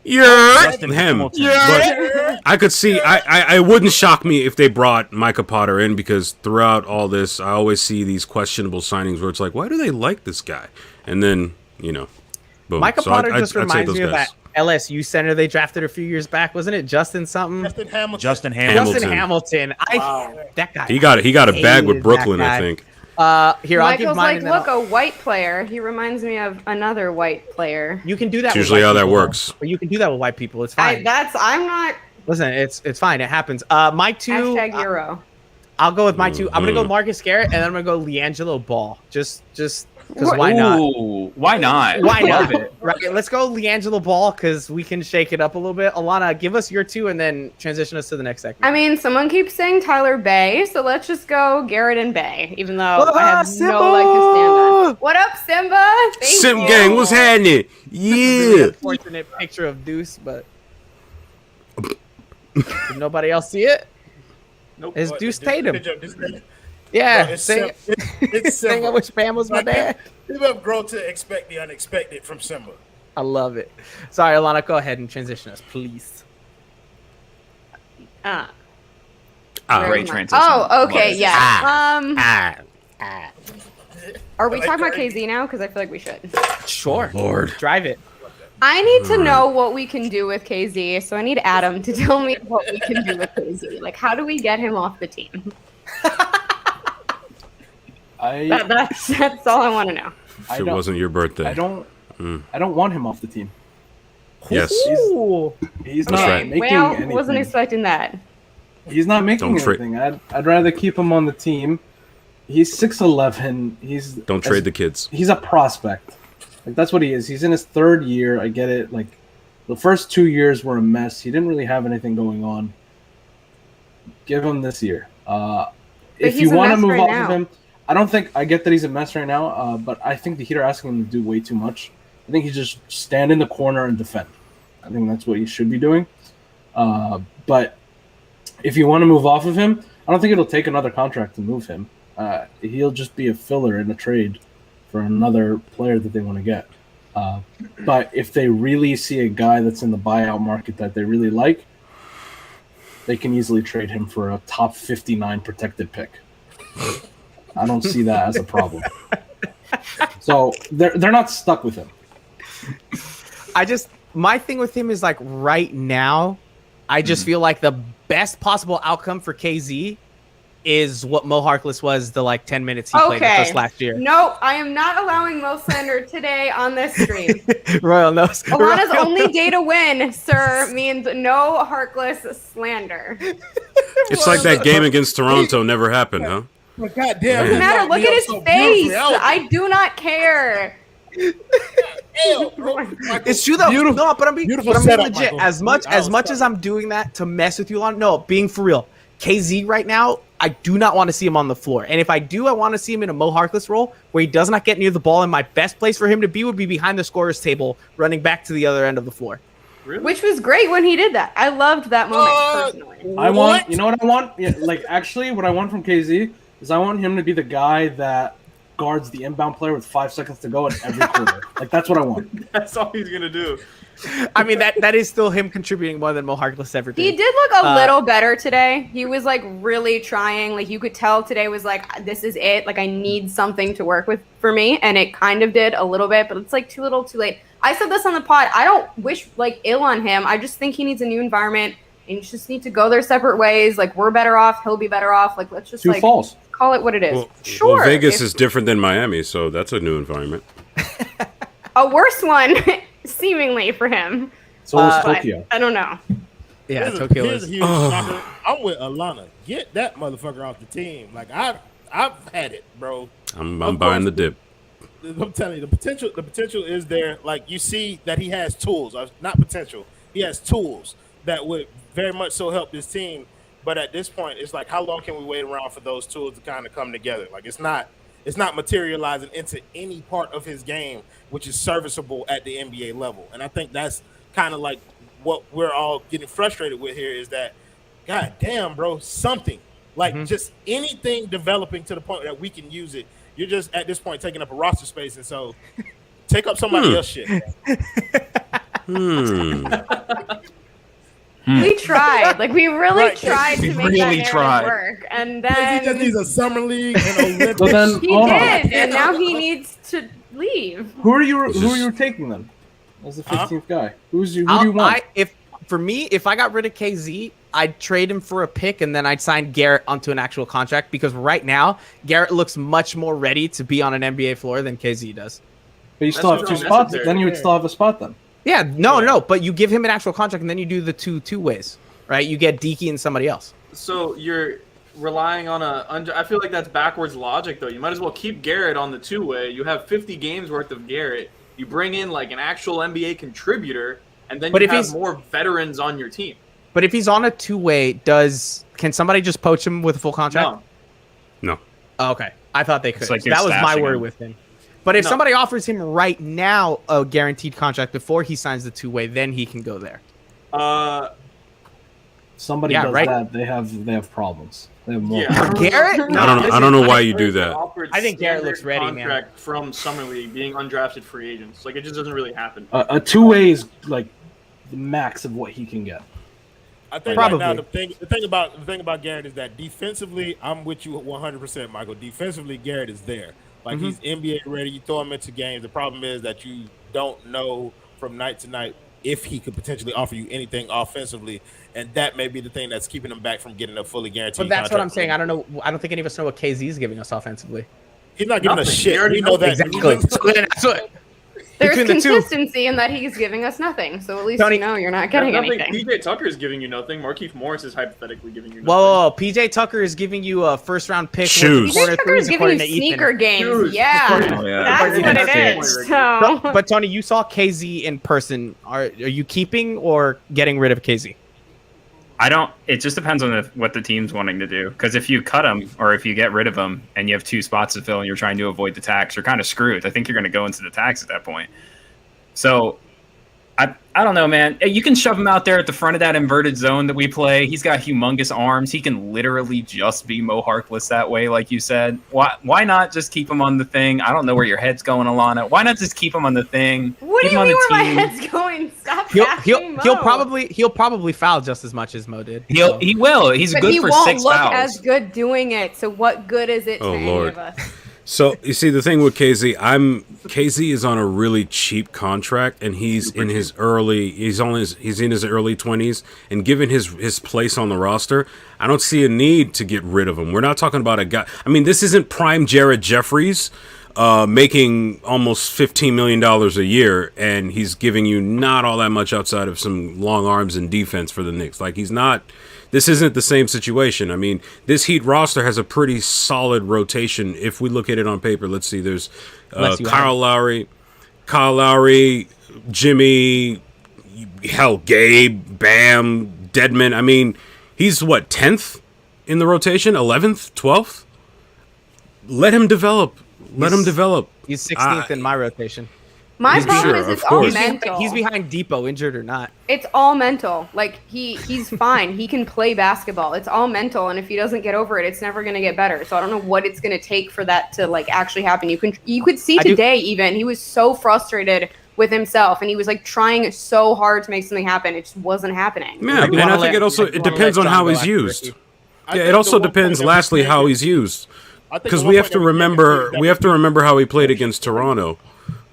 Justin Hamilton. But I could see. I wouldn't shock me if they brought Micah Potter in, because throughout all this, I always see these questionable signings where it's like, why do they like this guy? And then boom. Micah So Potter I'd just say reminds those me of guys. that LSU center they drafted a few years back. Wasn't it Justin something? Justin Hamilton. Justin Hamilton. That guy. He got a bag with hated Brooklyn, that I guy. think. Here, I'll give Michael's mine. like, look, a white player. He reminds me of another white player. You can do that. It's with usually white how that people, works. Or you can do that with white people. It's fine. I'm not. Listen, it's fine. It happens. My two. Hashtag Euro. I'll go with my two. I'm gonna go Marcus Garrett, and then I'm gonna go LiAngelo Ball. Just because why not? Ooh, why not? Why Love not? it. Right. Let's go LiAngelo Ball because we can shake it up a little bit. Alana, give us your two, and then transition us to the next segment. I mean, someone keeps saying Tyler Bay, so let's just go Garrett and Bay, even though I have Simba! no leg to stand on. What up, Simba? Thank Simp you. gang, what's happening? Really Yeah. unfortunate picture of Deuce, but did nobody else see it? Nope. It's Deuce Tatum. It's Yeah, it's saying I wish Bam was my dad. People have grown to expect the unexpected from Simba. I love it. Sorry, Alana, go ahead and transition us, please. Great Where's my- transition. Oh, okay, Love it. yeah. Are we talking about KZ now? Because I feel like we should. Sure. Lord. Drive it. I need to know what we can do with KZ, so I need Adam to tell me what we can do with KZ. Like, how do we get him off the team? That's all I want to know. If it wasn't your birthday. I don't want him off the team. Yes. He's That's not right. making Well, anything. wasn't expecting that. He's not making Don't trade- anything. I'd rather keep him on the team. He's 6'11". Don't trade the kids. He's a prospect. Like, that's what he is. He's in his third year. I get it. Like, the first 2 years were a mess. He didn't really have anything going on. Give him this year. If he's you a want to mess move right off now. of him, I get that he's a mess right now, but I think the Heat are asking him to do way too much. I think he just stand in the corner and defend. I think that's what he should be doing. But if you want to move off of him, I don't think it'll take another contract to move him. He'll just be a filler in a trade for another player that they want to get. But if they really see a guy that's in the buyout market that they really like, they can easily trade him for a top 59 protected pick. I don't see that as a problem. So they're not stuck with him. My thing with him is like right now, I just feel like the best possible outcome for KZ is what Mo Harkless was the like 10 minutes he played with us last year. No, I am not allowing Mo slander today on this stream. Royal knows. Alana's only day to win, sir, means no Harkless slander. It's like that game against Toronto never happened, huh? But goddamn, Doesn't matter. Look at his face. I do not care. hell, bro. Michael, It's true though. No, but I'm being beautiful legit. setup, Michael. As much I was as I'm doing that to mess with you, Lon. No, being for real. KZ right now, I do not want to see him on the floor. And if I do, I want to see him in a Mo Harkless role where he does not get near the ball. And my best place for him to be would be behind the scorer's table, running back to the other end of the floor. Really? Which was great when he did that. I loved that moment personally. I want, you know what I want? Yeah, like actually, what I want from KZ is I want him to be the guy that guards the inbound player with 5 seconds to go in every quarter. Like that's what I want. That's all he's gonna do. I mean, that is still him contributing more than Mo Harkless ever did. He did look a little better today. He was like really trying. Like you could tell today was like, this is it. Like I need something to work with for me. And it kind of did a little bit, but it's like too little too late. I said this on the pod. I don't wish like ill on him. I just think he needs a new environment and you just need to go their separate ways. Like we're better off. He'll be better off. Like let's just Two like falls. call it what it is. Well, Sure. Vegas if- is different than Miami, so that's a new environment. a worse one seemingly for him. So was But Tokyo. I don't know. Yeah, Here's Tokyo here's is. a huge shocker. I'm with Allana. Get that motherfucker off the team. Like I've had it, bro. I'm Of buying course. the dip. I'm telling you, the potential is there. Like you see that he has tools, not potential. He has tools that would very much so help this team. But at this point, it's like, how long can we wait around for those tools to kind of come together? Like it's not materializing into any part of his game, which is serviceable at the NBA level. And I think that's kind of like what we're all getting frustrated with here is that, God damn, bro, something like just anything developing to the point that we can use it. You're just at this point taking up a roster space, and so take up somebody else's shit. We tried. Like we really Right. tried We to make really that narrative tried. work. And He just then needs a summer league and Olympics. So then, he hold on. did, and now he needs to leave. Who are you taking then? As the 15th guy, who do you want? If I got rid of KZ, I'd trade him for a pick and then I'd sign Garrett onto an actual contract because right now Garrett looks much more ready to be on an NBA floor than KZ does. But you still have That's two not spots. necessary. Then you would still have a spot then. Yeah, no, but you give him an actual contract and then you do the two ways, right? You get Deaky and somebody else. So you're relying on I feel like that's backwards logic though. You might as well keep Garrett on the two-way. You have 50 games worth of Garrett. You bring in like an actual NBA contributor, and then But you if have he's- more veterans on your team. But if he's on a two-way, can somebody just poach him with a full contract? No. No. Oh, okay. I thought they could. It's like you're That was my stashing worry him. with him. But if No. somebody offers him right now a guaranteed contract before he signs the two-way, then he can go there. Somebody Yeah, does right? that, they have problems. They have more. Yeah. Garrett? No, I don't know why you do that. I think Garrett looks ready, man. Contract from summer league, being undrafted free agents. Like it just doesn't really happen. A two-way is like the max of what he can get. I think Probably. right now the thing about Garrett is that defensively, I'm with you 100%, Michael. Defensively, Garrett is there. Like he's NBA ready. You throw him into games. The problem is that you don't know from night to night if he could potentially offer you anything offensively, and that may be the thing that's keeping him back from getting a fully guaranteed. But that's what I'm contract. saying. I don't know. I don't think any of us know what KZ is giving us offensively. He's not giving us Nothing. shit. We already We know know that. Exactly. So then that's what. There's Between the two. consistency in that he's giving us nothing. So at least Tony- you know you're not getting Nothing. anything. PJ Tucker is giving you nothing. Markieff Morris is hypothetically giving you nothing. Whoa, PJ Tucker is giving you a first-round pick. Shoes. With corner PJ Tucker threes, is giving you according to Ethan. sneaker games. Shoes. Yeah, Oh, yeah. that's what it That's is. it. So But Tony, you saw KZ in person. Are you keeping or getting rid of KZ? I don't. It just depends on what the team's wanting to do. Because if you cut him or if you get rid of him and you have two spots to fill and you're trying to avoid the tax, you're kind of screwed. I think you're going to go into the tax at that point. So I don't know, man. You can shove him out there at the front of that inverted zone that we play. He's got humongous arms. He can literally just be Mo Harkless that way, like you said. Why not just keep him on the thing? I don't know where your head's going, Alana. Why not just keep him on the thing? what do Keep you him mean on where the my team. head's going? Stop He'll bashing he'll Mo. probably foul just as much as Mo did. He will. He's But good he for won't 6 look fouls. as good doing it. So what good is it to Oh, any Lord. of us? So you see, the thing with KZ is on a really cheap contract, and he's in his early 20s, and given his place on the roster, I don't see a need to get rid of him. We're not talking about a guy. I mean, this isn't prime Jared Jeffries making almost $15 million a year, and he's giving you not all that much outside of some long arms and defense for the Knicks. Like he's not. This isn't the same situation. I mean, this Heat roster has a pretty solid rotation. If we look at it on paper, let's see. There's Unless you Kyle Lowry. Kyle Lowry, Jimmy, hell, Gabe, Bam, Deadman. I mean, he's what, 10th in the rotation, 11th, 12th. Let him develop. Let him develop. He's 16th in my rotation. My He's problem sure, is of it's all course. mental. He's behind Depot, injured or not. It's all mental. Like he's fine. He can play basketball. It's all mental, and if he doesn't get over it, it's never going to get better. So I don't know what it's going to take for that to like actually happen. You could see today even he was so frustrated with himself, and he was like trying so hard to make something happen. It just wasn't happening. Yeah, and I think it depends on how he's used. Yeah, it also depends. Lastly, how he's used, because we have to remember how he played against Toronto.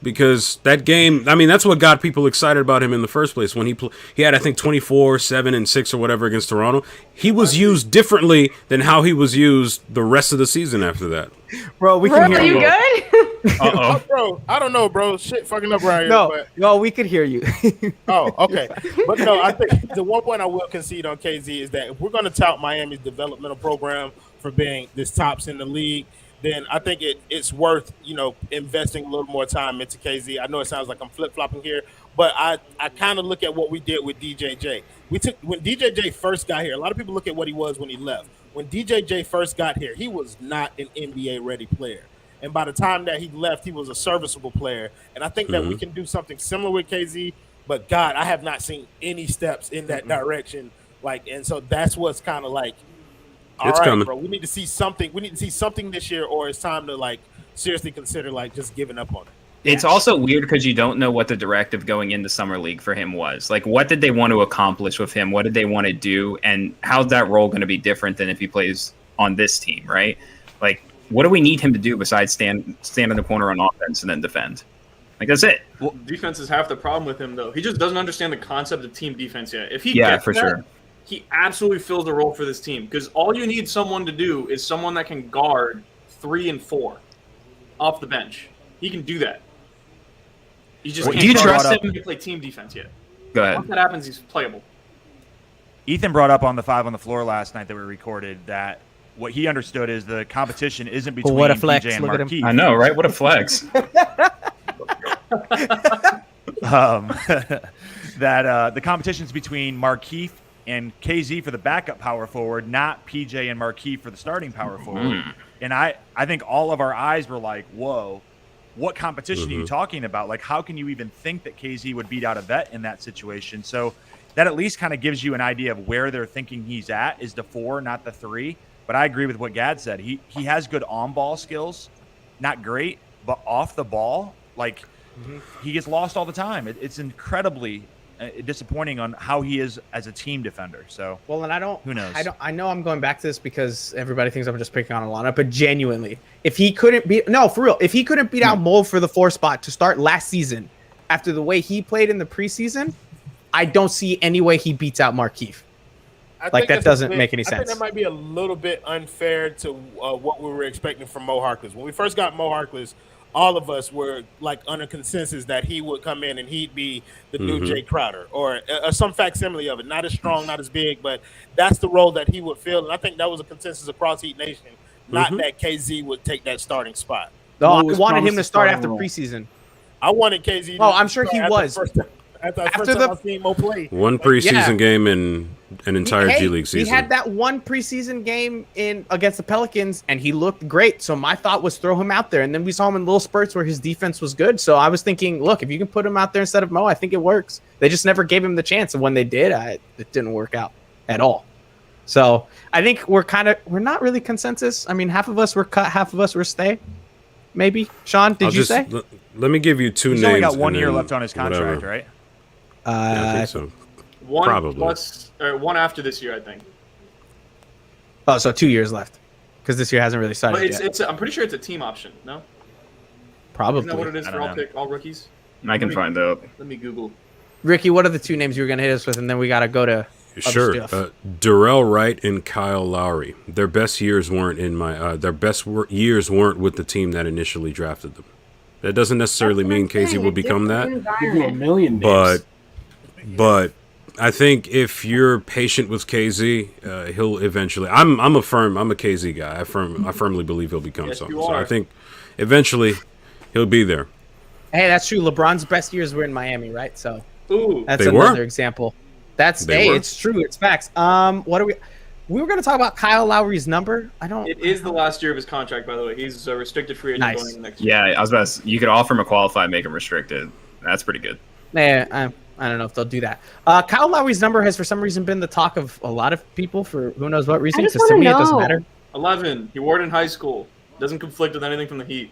Because that game, I mean, that's what got people excited about him in the first place. When he had, I think, 24, 7, and 6 or whatever against Toronto. He was used differently than how he was used the rest of the season after that. Bro, we can hear you. Are you good? Bro, I don't know, bro. Shit fucking up right here. No, we could hear you. Oh, okay. But no, I think the one point I will concede on KZ is that if we're going to tout Miami's developmental program for being this tops in the league, then I think it's worth, investing a little more time into KZ. I know it sounds like I'm flip-flopping here, but I kind of look at what we did with DJJ. When DJJ first got here, a lot of people look at what he was when he left. When DJJ first got here, he was not an NBA-ready player. And by the time that he left, he was a serviceable player. And I think that we can do something similar with KZ, but God, I have not seen any steps in that direction. And so that's what's kind of like, all right, coming. Bro, we need to see something. We need to see something this year, or it's time to seriously consider just giving up on it. It's also weird because you don't know what the directive going into Summer League for him was. Like, what did they want to accomplish with him? What did they want to do? And how's that role going to be different than if he plays on this team, right? Like, what do we need him to do besides stand in the corner on offense and then defend? Like, that's it. Well, defense is half the problem with him, though. He just doesn't understand the concept of team defense yet. If he gets for sure. He absolutely fills the role for this team because all you need someone to do is someone that can guard 3 and 4 off the bench. He can do that. He just do you trust him to play team defense yet? Go ahead. Once that happens, he's playable. Ethan brought up on the 5 on the floor last night that we recorded that what he understood is the competition isn't between PJ and Marquise. I know, right? What a flex. That the competition's between Markeith and KZ for the backup power forward, not PJ and Markeith for the starting power forward. And I think all of our eyes were like, whoa, what competition are you talking about? Like, how can you even think that KZ would beat out a vet in that situation? So that at least kind of gives you an idea of where they're thinking he's at, is the 4, not the 3. But I agree with what Gad said. He has good on-ball skills, not great, but off the ball, he gets lost all the time. It's incredibly disappointing on how he is as a team defender. So, well, and who knows? I know I'm going back to this because everybody thinks I'm just picking on Allana, but genuinely, if he couldn't beat out Mo for the 4 spot to start last season, after the way he played in the preseason, I don't see any way he beats out Markeith. That doesn't make any sense. I think that might be a little bit unfair to what we were expecting from Mo Harkless. When we first got Mo Harkless, all of us were under consensus that he would come in and he'd be the new Jay Crowder or some facsimile of it. Not as strong, not as big, but that's the role that he would fill. And I think that was a consensus across Heat Nation, not that KZ would take that starting spot. No, I wanted him to start after preseason. I wanted KZ. Oh, I'm sure he was. After the first time Mo play. One preseason game in an entire G League season. He had that one preseason game against the Pelicans, and he looked great. So my thought was throw him out there. And then we saw him in little spurts where his defense was good. So I was thinking, look, if you can put him out there instead of Mo, I think it works. They just never gave him the chance. And when they did, it didn't work out at all. So I think we're not really consensus. I mean, half of us were cut, half of us were stay. Maybe. Sean, did you say? Let me give you 2 names. He's only got 1 year left on his contract, whatever. right? I think so. One Probably. plus, or one after this year, I think. Oh, so 2 years left, because this year hasn't really started But yet. I'm pretty sure it's a team option. No, Probably. isn't that what it is I for don't know. all rookies? I can find out. Let me Google. Ricky, what are the 2 names you were going to hit us with, and then we got to go to Sure. Darrell Wright and Kyle Lowry. Their best years weren't years weren't with the team that initially drafted them. That doesn't necessarily mean KZ will become that. Give you a million names. But I think if you're patient with KZ, he'll eventually. I'm a KZ guy. I firmly believe he'll become Yes, something. you So I are. think eventually he'll be there. Hey, that's true. LeBron's best years were in Miami, right? So Ooh. that's They were? another example. That's They were? it's true. It's facts. What are we? We were going to talk about Kyle Lowry's number. It is the last year of his contract, by the way. He's a restricted free agent Nice. going into next year. Yeah, I was about to. You could offer him a qualified, make him restricted. That's pretty good. I don't know if they'll do that. Kyle Lowry's number has for some reason been the talk of a lot of people for who knows what reason. just Because to wanna me, it doesn't know. matter. 11. He wore it in high school. Doesn't conflict with anything from the Heat.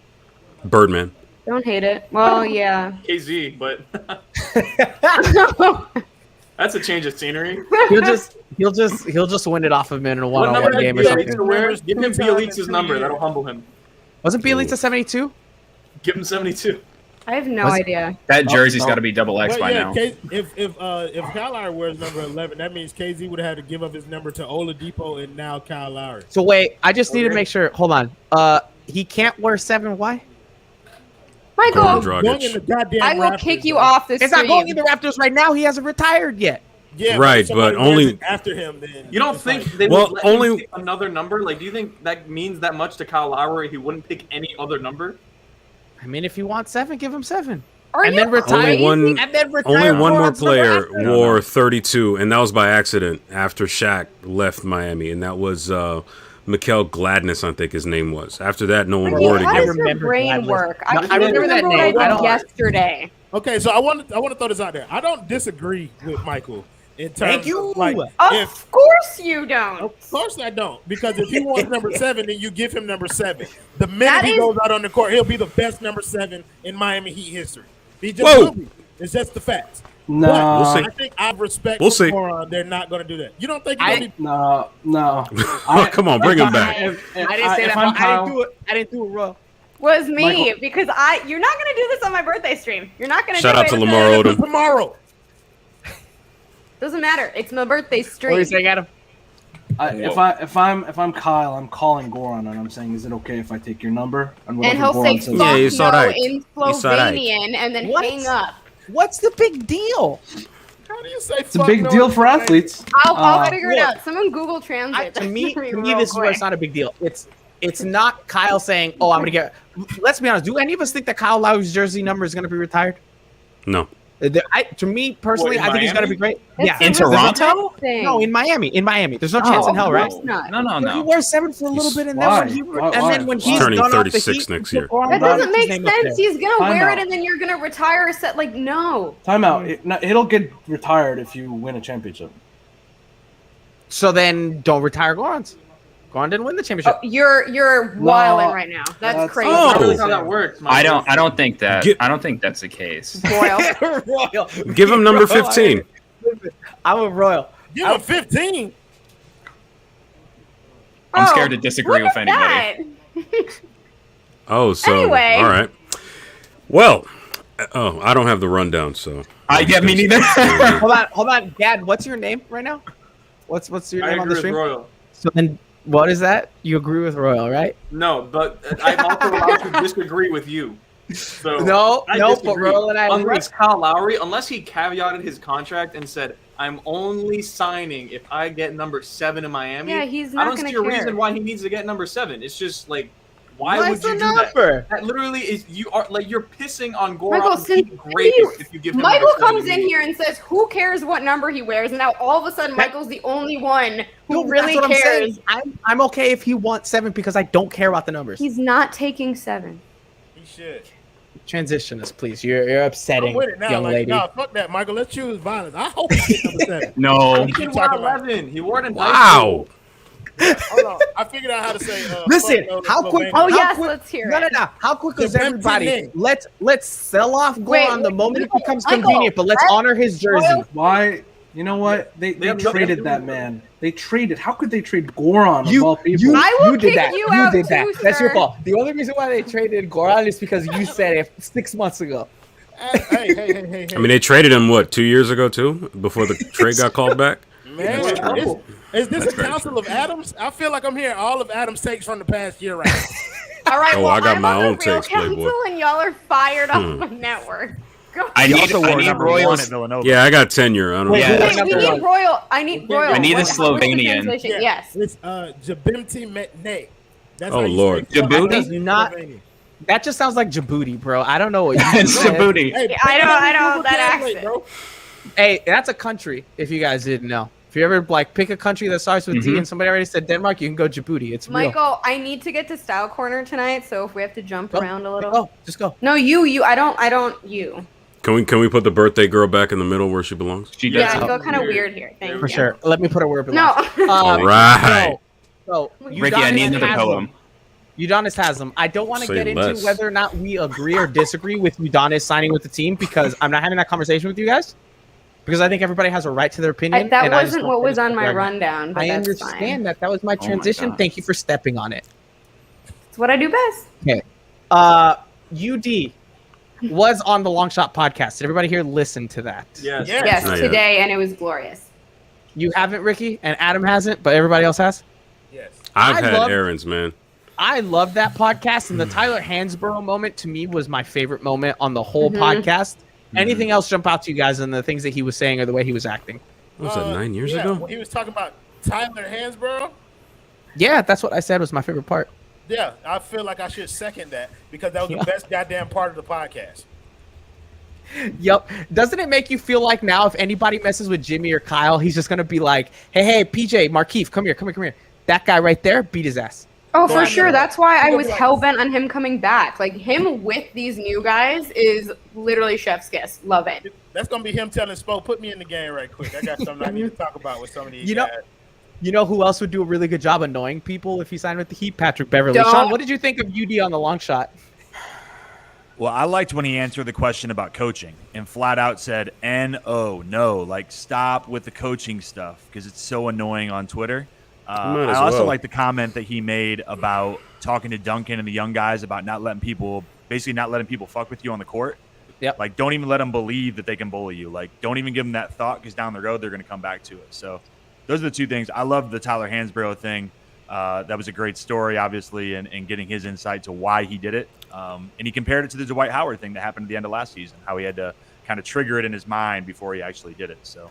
Birdman. Don't hate it. Well, yeah. KZ, but that's a change of scenery. He'll just win it off of him in a What one-on-one number game or Bielitsa something. wears? Give him Bielitsa's number. That'll humble him. Wasn't Bielitsa 72? Give him 72. I have no Was it- idea. That jersey's got to be double X But by yeah, now. if Kyle Lowry wears number 11, that means KZ would have had to give up his number to Oladipo and now Kyle Lowry. So wait, I just need to make sure. Hold on. He can't wear 7. Why? Michael, Goran Going in the Dragic. goddamn I will Raptors, kick you bro. off this It's not going in stream. the Raptors right now. He hasn't retired yet. Yeah, Right, if somebody but wears only- it after him. Then You don't it's think like- they Well, would let only- him pick another number? Like, do you think that means that much to Kyle Lowry? He wouldn't pick any other number? I mean, if he wants 7, give him 7. Are And you then retire. Only one- And then retire Only one more Goran's number player after. wore 32, and that was by accident after Shaq left Miami, and that was Mikael Gladness, I think his name was. After that, no one Michael, wore it how again. does your remember brain Gladness. work? No, I remember that what name. I I don't- did yesterday. Okay, so I want to throw this out there. I don't disagree with Michael in terms Thank you. of like if. Of course you don't. Of course I don't, because if he wants number 7, then you give him number 7. The minute That he is- goes out on the court, he'll be the best number 7 in Miami Heat history. He just Whoa. will be. It's just the facts. No, We'll see. I think I respect We'll see. Goran. They're not going to do that. You don't think he's I- going to be no. Oh, come on, bring him back. I didn't say that. I'm I didn't do it, Royal. Was me Michael- because you're not gonna do this on my birthday stream. You're not gonna Shout do out it. to Lamar Odom. tomorrow? Doesn't matter. It's my birthday What are stream. you saying, Adam? If I'm Kyle, I'm calling Goran and I'm saying, is it okay if I take your number? And whatever he'll say Goran says, Yeah, fuck it's no alright. in It's alright. Slovenian and then What? hang up. What's the big deal? How do you say it's a big deal for athletes. I'll figure it look, out. Someone Google Translate. To that me, for me this real is where quick. it's not a big deal. It's not Kyle saying, "Oh, I'm gonna get." Let's be honest. Do any of us think that Kyle Lowry's jersey number is gonna be retired? No. To me personally, What, in I think he's gonna be Miami? great. It's Yeah, a In Toronto? respect thing. no, in Miami. In Miami, there's no chance in hell, Of right? course not. No, no, He no. wears 7 for a little bit, and then Why? when he Why? and then when He's he's turning done off the 36 Heat, next year. Goran That Dragic's doesn't make name up sense. there. He's gonna Time wear out. it and then you're gonna retire a set. Like no. Time out. It'll get retired if you win a championship. So then, don't retire Goran's. Goran didn't win the championship. You're wilding right now. That's crazy. Oh. That's not really how that works. I don't think that. Get- I don't think that's the case. Royal. Royal. Give him number 15. I'm a Royal. Give him 15. I'm Oh, scared to disagree look with at anybody. that. Oh, so Anyway. all right. Well, I don't have the rundown, so I get me neither. Hold on, Dad. What's your name right now? What's your I name on the agree with stream? Royal. So then, what is that? You agree with Royal, right? No, but I'm also allowed to disagree with you. So No, I but disagree. Royal and I agree. Unless Kyle Lowry, unless he caveated his contract and said, "I'm only signing if I get number 7 in Miami." Yeah, he's I not don't gonna see a care. reason why he needs to get number 7. It's just like, why Why would is you the do that? number? That literally is you're pissing on Michael, Goran since being great if you give him Michael number 7 comes in here and says, "Who cares what number he wears?" And now all of a sudden, Michael's the only one who No, really that's what I'm cares. saying. I'm okay if he wants 7 because I don't care about the numbers. He's not taking 7. He should. Transition us, please. You're I'm upsetting, with it now. young Like, lady. no, fuck that, Michael. Let's choose violence. I hope he gets number 7. No. He Keep wore talking about 11. He wore it in high wow. school. Hold on. I figured out how to say. Listen, fuck no to how quick? Slovenia. Oh, how yes, quick- let's hear no, it. No, How quick is The empty everybody? name. Let's sell off Wait, Goran the wait, moment it Michael, becomes Michael, convenient, but let's what? honor his jersey. Why? You know what? They have no- traded that man. They traded. How could they trade Goran of You, all people? you, I will you did kick that. you You out did that. too, That's your sir. fault. The only reason why they traded Goran is because you said it 6 months ago. Hey. I mean, they traded him what 2 years ago too, before the trade got called back. Man, is this a council of Adams? I feel like I'm hearing all of Adams' takes from the past year right now. All right, Oh, well, I got I'm my on own the Real takes, Playboy. Council, and y'all are fired off the network. Go. I He need also wore number 1 at Royals. Villanova. Yeah, I got tenure. I don't know. Yeah. Wait, we number need one. Royal. I need Royal. I need a What's the Slovenian. translation? Yeah. Yes. It's Jabimti Metne. That's Oh, how you Lord. say fuck Djibouti? no Does not- Slovenia. That just sounds like Djibouti, bro. I don't know what you It's said. Djibouti. Hey, I know Google that Translate, accent. bro. Hey, that's a country. If you guys didn't know, if you ever like pick a country that starts with T, and somebody already said Denmark, you can go Djibouti. It's real. Michael, I need to get to Style Corner tonight, so if we have to jump around a little. Go, just go. No, you. I don't. You. Can we put the birthday girl back in the middle where she belongs? She does Yeah, I look feel kind of weird. weird here. Thank For you. sure. Let me put a word. No. All right. So, Ricky, I need another poem. Udonis has them. I don't want to Say get into less. whether or not we agree or disagree with Udonis signing with the team because I'm not having that conversation with you guys. Because I think everybody has a right to their opinion. That and I just wasn't don't what think was it's on my right. rundown, but I that's understand fine. that. That was my my transition. God. Thank you for stepping on it. It's what I do best. Okay. UD was on the Long Shot podcast. Did everybody here listen to that? Yes. Yes. Yes, Not yet. today, and it was glorious. You haven't, Ricky, and Adam hasn't, but everybody else has? Yes. I've I had love- errands, man. I love that podcast, and the Tyler Hansborough moment to me was my favorite moment on the whole podcast. Anything else jump out to you guys on the things that he was saying or the way he was acting? What was that, 9 years yeah, ago? When he was talking about Tyler Hansborough, Yeah, that's what I said was my favorite part. yeah, I feel like I should second that because that was the best goddamn part of the podcast. Yep. Doesn't it make you feel like now if anybody messes with Jimmy or Kyle, he's just going to be like, hey, PJ, Markeith, come here. That guy right there beat his ass. Oh, Yeah, for sure. That's why I You'll was be like- hell bent on him coming back. Like him with these new guys is literally chef's kiss. Love it. That's gonna be him telling Spo, put me in the game right quick. I got something I need to talk about with some of these You know- guys. You know who else would do a really good job annoying people if he signed with the Heat? Patrick Beverly. Don't- Sean, what did you think of UD on the long shot? Well, I liked when he answered the question about coaching and flat out said, "No, like stop with the coaching stuff because it's so annoying on Twitter." Might I as also well. like the comment that he made about talking to Duncan and the young guys about not letting people fuck with you on the court. Yep. Like, don't even let them believe that they can bully you. Like, don't even give them that thought because down the road they're going to come back to it. So, those are the two things. I love the Tyler Hansborough thing. That was a great story, obviously, and getting his insight to why he did it. And he compared it to the Dwight Howard thing that happened at the end of last season, how he had to kind of trigger it in his mind before he actually did it. So,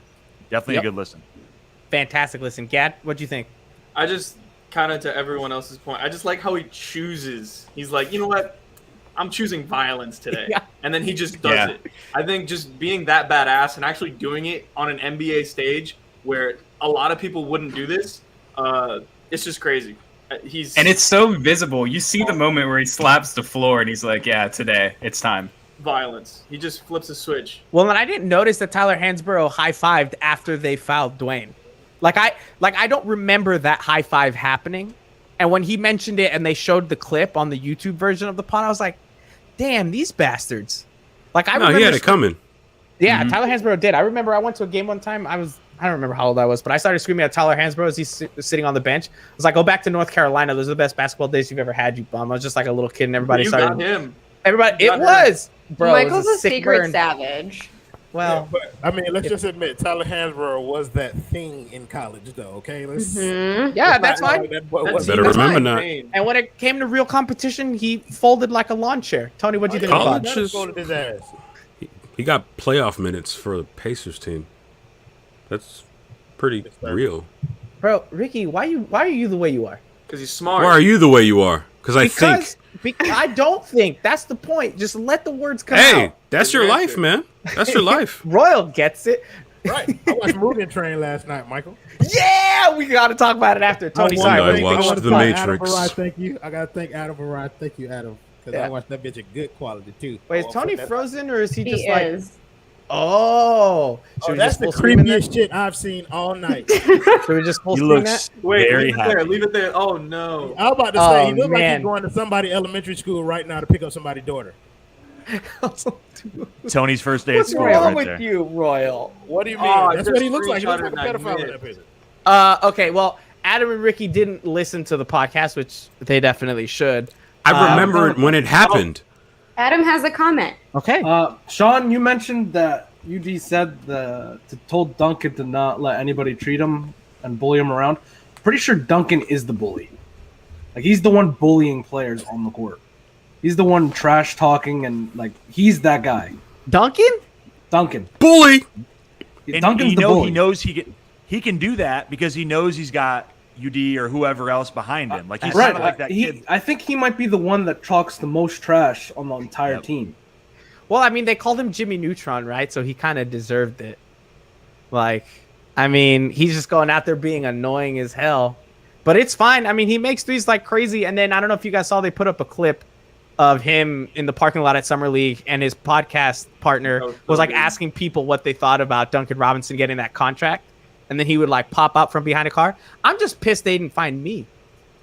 definitely Yep. a good listen. Fantastic. Listen, Gad, what'd you think? I just kind of to everyone else's point. I just like how he chooses. He's like, you know what? I'm choosing violence today, Yeah. and then he just does Yeah. it. I think just being that badass and actually doing it on an NBA stage where a lot of people wouldn't do this, it's just crazy. He's And it's so visible. You see the moment where he slaps the floor and he's like, yeah, today, it's time. violence. He just flips a switch. Well, and I didn't notice that Tyler Hansborough high-fived after they fouled Dwayne. I don't remember that high five happening. And when he mentioned it and they showed the clip on the YouTube version of the pod, I was like, damn, these bastards. Like I No, remember he had it coming. Yeah, Tyler Hansborough did. I remember I went to a game one time. I don't remember how old I was, but I started screaming at Tyler Hansborough as he's sitting on the bench. I was like, go back to North Carolina. Those are the best basketball days you've ever had, you bum. I was just like a little kid and everybody You started. got him. Everybody, You it got him. was. Bro, it Michael's was a sick secret burn. savage. Well, But I mean, let's just admit Tyler Hansborough was that thing in college, though. Okay, let's. yeah, that's fine. That's Better that's remember fine. not. Insane. And when it came to real competition, he folded like a lawn chair. Tony, what do you think College about That it? is- folded his ass. He got playoff minutes for the Pacers team. That's pretty real. Bro, Ricky, why are you the way you are? Because he's smart. Why are you the way you are? Because I think. I don't think. That's the point. Just let the words come Hey, out. that's your life, man. That's your life. Royal gets it. Right. I watched Moving Train last night, Michael. Yeah, we got to talk about it after. Tony, I sorry. wanna what do you think? watch wanna The thank Adam Matrix. Baraj, thank you. I gotta thank Adam Baraj. Thank you, Adam, because Yeah. I watched that bitch in good quality too. Wait, is Oh, Tony that- frozen or is he He just like? is. Oh, Oh, we that's just the full stream in creepiest shit I've seen all night. that? Should we just full He stream looks Wait, very leave it there. happy. Leave it there. Oh no. I was about to say, Oh, he looked like man. he's going to somebody elementary school right now to pick up somebody's daughter. that? Tony's first day at What's school wrong right with there. you, Royal? What do you mean? Oh, I That's just what he looks like. He looks like a screenshotted pedophile in that that picture. Okay, well, Adam and Ricky didn't listen to the podcast, which they definitely should. I remember it when it happened. Adam has a comment. Okay. Sean, you mentioned that UD said told Duncan to not let anybody treat him and bully him around. Pretty sure Duncan is the bully. Like he's the one bullying players on the court. He's the one trash talking and like he's that guy. Duncan? Duncan. Bully. And Duncan's you the know bully. he knows he can do that because he knows he's got UD or whoever else behind him. Like he's Right. kind of like that kid. I think he might be the one that talks the most trash on the entire Yep. team. Well, I mean, they called him Jimmy Neutron, right? So he kind of deserved it. Like, I mean, he's just going out there being annoying as hell. But it's fine. I mean, he makes threes like crazy. And then I don't know if you guys saw, they put up a clip of him in the parking lot at Summer League, and his podcast partner was like asking people what they thought about Duncan Robinson getting that contract. And then he would like pop out from behind a car. I'm just pissed they didn't find me.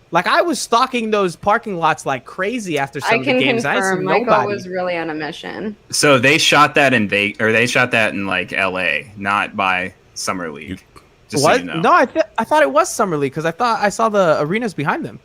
Like, I was stalking those parking lots like crazy after some I of the can games. I confirm see Michael nobody. was really on a mission. So they shot that in Vegas, or they shot that in like LA, not by Summer League. Just so What? you know. No, I thought it was Summer League because I thought I saw the arenas behind them.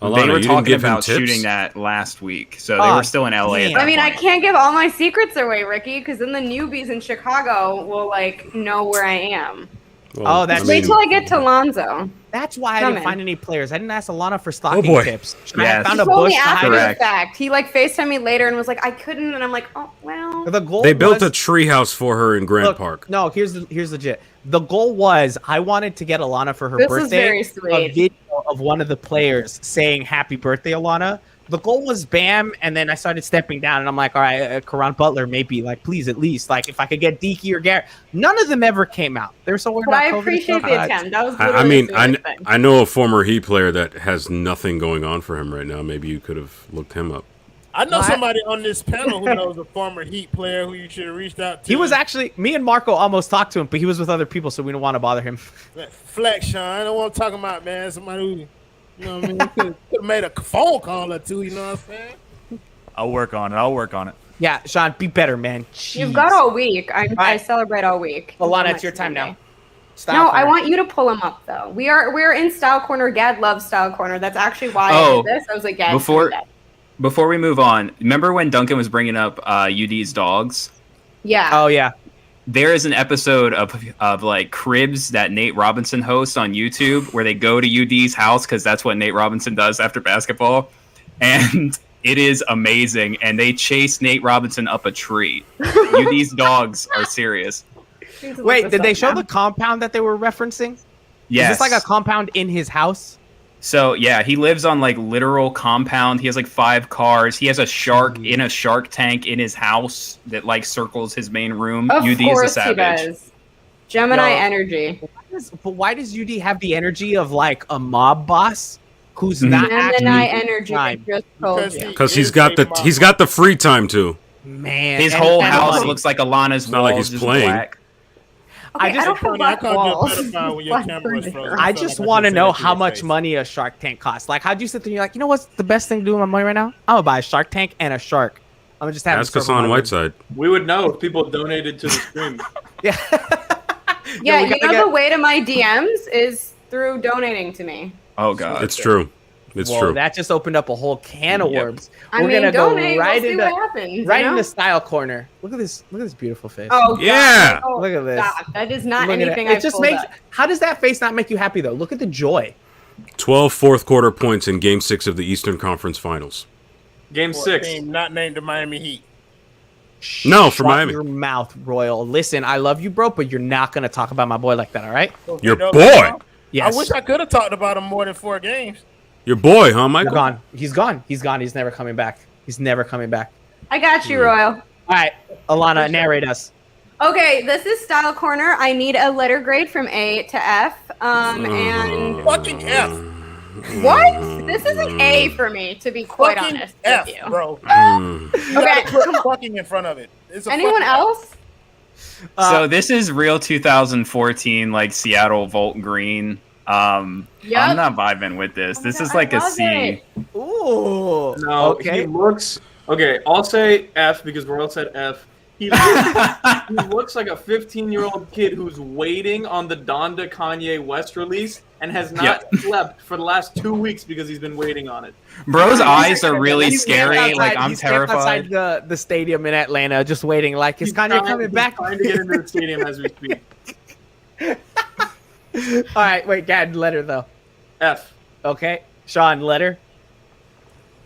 Alana, They you were didn't talking give him about tips? shooting that last week, so they Oh, were still in LA. At damn. that I mean, I point. can't give all my secrets away, Ricky, because then the newbies in Chicago will like know where I am. Well, Oh, that's- Just wait till I get to Lonzo. That's why I Coming. didn't find any players. I didn't ask Alana for stocking boy. tips. Should I Yes. have found He a told bush me to after hide the Correct. fact. He like FaceTimed me later and was like, I couldn't, and I'm like, oh well. The goal They built was, a treehouse for her in Grant look, Park. No, here's legit. The goal was I wanted to get Alana for her This is birthday very a sweet. video of one of the players saying "Happy Birthday, Alana." The goal was Bam, and then I started stepping down, and I'm like, all right, Karan Butler, maybe, like, please, at least, like, if I could get Deaky or Garrett. None of them ever came out. They were so worried But I about COVID appreciate stuff. the attempt. That was I literally mean, the sweetest thing. I know a former Heat player that has nothing going on for him right now. Maybe you could have looked him up. I know No, I- somebody on this panel who knows a former Heat player who you should have reached out to. He was actually, me and Marco almost talked to him, but he was with other people, so we don't want to bother him. Flex, Sean. I know what I'm talking about, man. Somebody who, you know what I mean, could have made a phone call or two, you know what I'm saying? I'll work on it. Yeah, Sean, be better, man. You've Jeez. got all week. I right. celebrate all week. Alana, Until it's your next time Monday. now. Style No, I corner. want you to pull him up though. We're in Style Corner. Gad loves Style Corner. That's actually why I Oh, did this. I was like, Gad, before- do that. Before we move on, remember when Duncan was bringing up UD's dogs? Yeah. Oh, yeah. There is an episode of like Cribs that Nate Robinson hosts on YouTube where they go to UD's house because that's what Nate Robinson does after basketball, and it is amazing. And they chase Nate Robinson up a tree. UD's dogs are serious. Please look Wait, this did they up show now. the compound that they were referencing? Yes. Is this like a compound in his house? So yeah, he lives on like literal compound. He has like 5 cars. He has a shark in a shark tank in his house that like circles his main room. Of UD is a course he savage. does. Gemini Yo. energy. But why does UD have the energy of like a mob boss who's Mhm. not Gemini actually energy. I time? just told Because you. Because Is he's got the free time too. Man, His and- whole and house money. looks like Alana's It's not like walls, he's just playing. black. I Okay, just- I don't feel I black can't walls. do a pedophile when your Black camera is furniture. frozen. I feel just like I want to can say know that to how your much face. money a Shark Tank costs. Like, how'd you sit there and you're like, you know what's the best thing to do with my money right now? I'm gonna buy a Shark Tank and a shark. I'm gonna just have Ask it serve on Hassan my room. Whiteside. We would know if people donated to the stream. Yeah. Yeah, we you gotta know get- the way to my DMs is through donating to me. Oh god. It's true. It's Whoa, true. that just opened up a whole can of Yep. worms. I We're mean, gonna go donate. right we'll see into what happens. right you know? into Style Corner. Look at this beautiful face. Oh, God. Yeah. Oh, Look at this. stop. That is not Look at anything it. I've It just pulled makes. up. How does that face not make you happy though? Look at the joy. 12 fourth quarter points in Game 6 of the Eastern Conference Finals. Game For a 6. team not named the Miami Heat. No, for Shut Miami. your mouth, Royal. Listen, I love you, bro, but you're not gonna talk about my boy like that, all right? Your No, boy. Yes. I wish I could have talked about him more than 4 games. Your boy, huh, He's Michael? gone. He's gone. He's gone. He's never coming back. He's never coming back. I got you, Royal. All right, Alana, narrate us. Okay, this is Style Corner. I need a letter grade from A to F. And Fucking F. what? This is an A for me, to be quite Fucking honest F, with you. bro. Mm. You Okay, gotta put fucking in front of it. It's a Anyone fucking F. else? So this is real 2014 like Seattle Volt Green. I'm Yep. not vibing with this. Oh my This God, is like I a love C. it. Ooh. No, Okay. he looks. Okay, I'll say F because Royal said F. He looks like a 15-year-old kid who's waiting on the Donda Kanye West release and has not slept for the last 2 weeks because he's been waiting on it. Bro's eyes are really He's scary. camped Like outside- I'm he's camped outside terrified. the stadium in Atlanta, just waiting. Like, is Kanye coming back? Trying to get into the stadium as we speak. All right, wait, Gad, letter though. F. Okay, Sean, letter.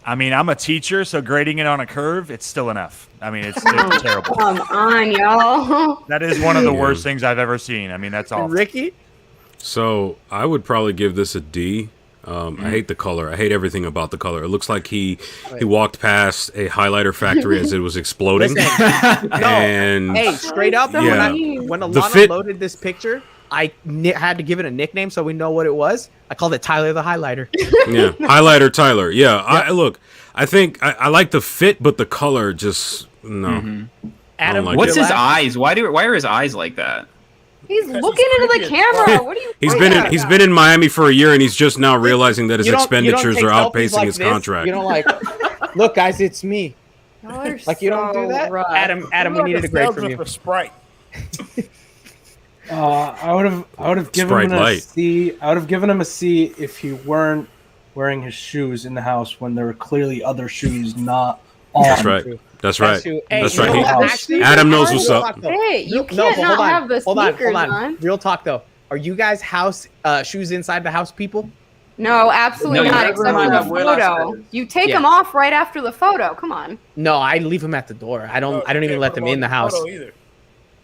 I mean, I'm a teacher, so grading it on a curve, it's still an F. I mean, it's terrible. Come on, y'all. That is one of the worst things I've ever seen. I mean, that's awful. Ricky. So I would probably give this a D. I hate the color. I hate everything about the color. It looks like he walked past a highlighter factory as it was exploding. Listen, And hey, straight up, Yeah. when The Allana fit- loaded this picture, I had to give it a nickname so we know what it was. I called it Tyler the Highlighter. yeah, highlighter Tyler. Yeah, I look. I think I like the fit, but the color just no. Adam, like What's it. his eyes? Why are his eyes like that? He's Because looking he's into creepy the as camera. fuck. What are you? He's been in Miami for a year, and he's just now realizing that his you don't expenditures take are selfies outpacing like his this. contract. You don't like, look, guys, it's me. Like you don't do so that, rough. Adam. We needed a grade from you. For Sprite. I would have given Sprite him a Light. C. I would have given him a C if he weren't wearing his shoes in the house when there were clearly other shoes not on. That's right. That's right. true. Hey, That's you right. know what? He- Actually, Adam knows real what's up. talk, though. Hey, you No, can't but not hold on. have the Hold on, sneakers hold on. on. Real talk though. Are you guys house shoes inside the house people? No, absolutely No, you not. never Except mind for the that we're not photo. standards. You take Yeah. them off right after the photo. Come on. No, I leave them at the door. I don't even let them in the house. Either.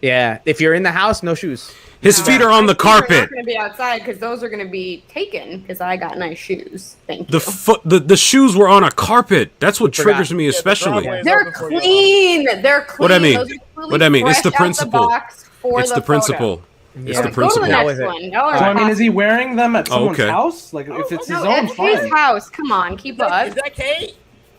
Yeah, if you're in the house, no shoes. His feet are on the My shoes are carpet. not going to be outside because those are going to be taken because I got nice shoes. Thank The you. the shoes were on a carpet. That's what Forgot. triggers me, the especially. driveway is They're open for you. clean. They're clean. What I mean? Those are clearly What I mean? It's the fresh out principle. box for It's the photo. principle. It's Yeah. the Go to principle. the That next was it. one. Y'all are So I mean, is he talking- wearing them at someone's okay. house? Like if it's his No, own, it's his fine. house. Come on, keep up. Is that Kate?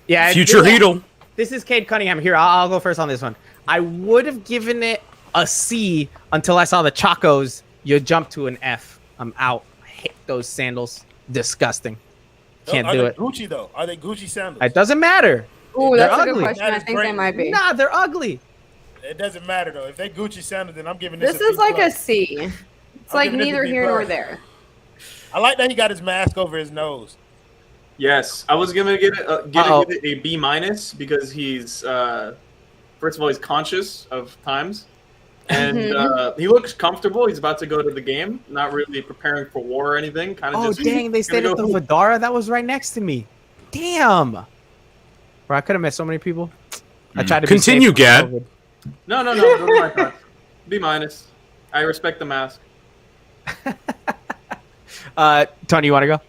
Yeah, Future this- Heedle. This is Cade Cunningham. Here, I'll go first on this one. I would have given it a C until I saw the Chacos. You jumped to an F. I'm out. I hate those sandals. Disgusting. Can't Are do they it. Gucci though? Are they Gucci sandals? It doesn't matter. Ooh, They're that's a good ugly. question. That I is think great. they might be. Nah, they're ugly. It doesn't matter though. If they Gucci sandals, then I'm giving this. This a is B like a plus. C. It's I'm like giving this a neither B here nor plus. there. I like that he got his mask over his nose. Yes, I was gonna give it Uh-oh. give it a B minus because he's first of all he's conscious of times, and he looks comfortable. He's about to go to the game, not really preparing for war or anything. Kind of Oh, just dang. They stayed gonna at the go- Vidara. That was right next to me. Damn. Bro, I could have met so many people. I tried to be Continue, safe from Gad. COVID. No, those are my thoughts. B minus. I respect the mask. Tony, you want to go?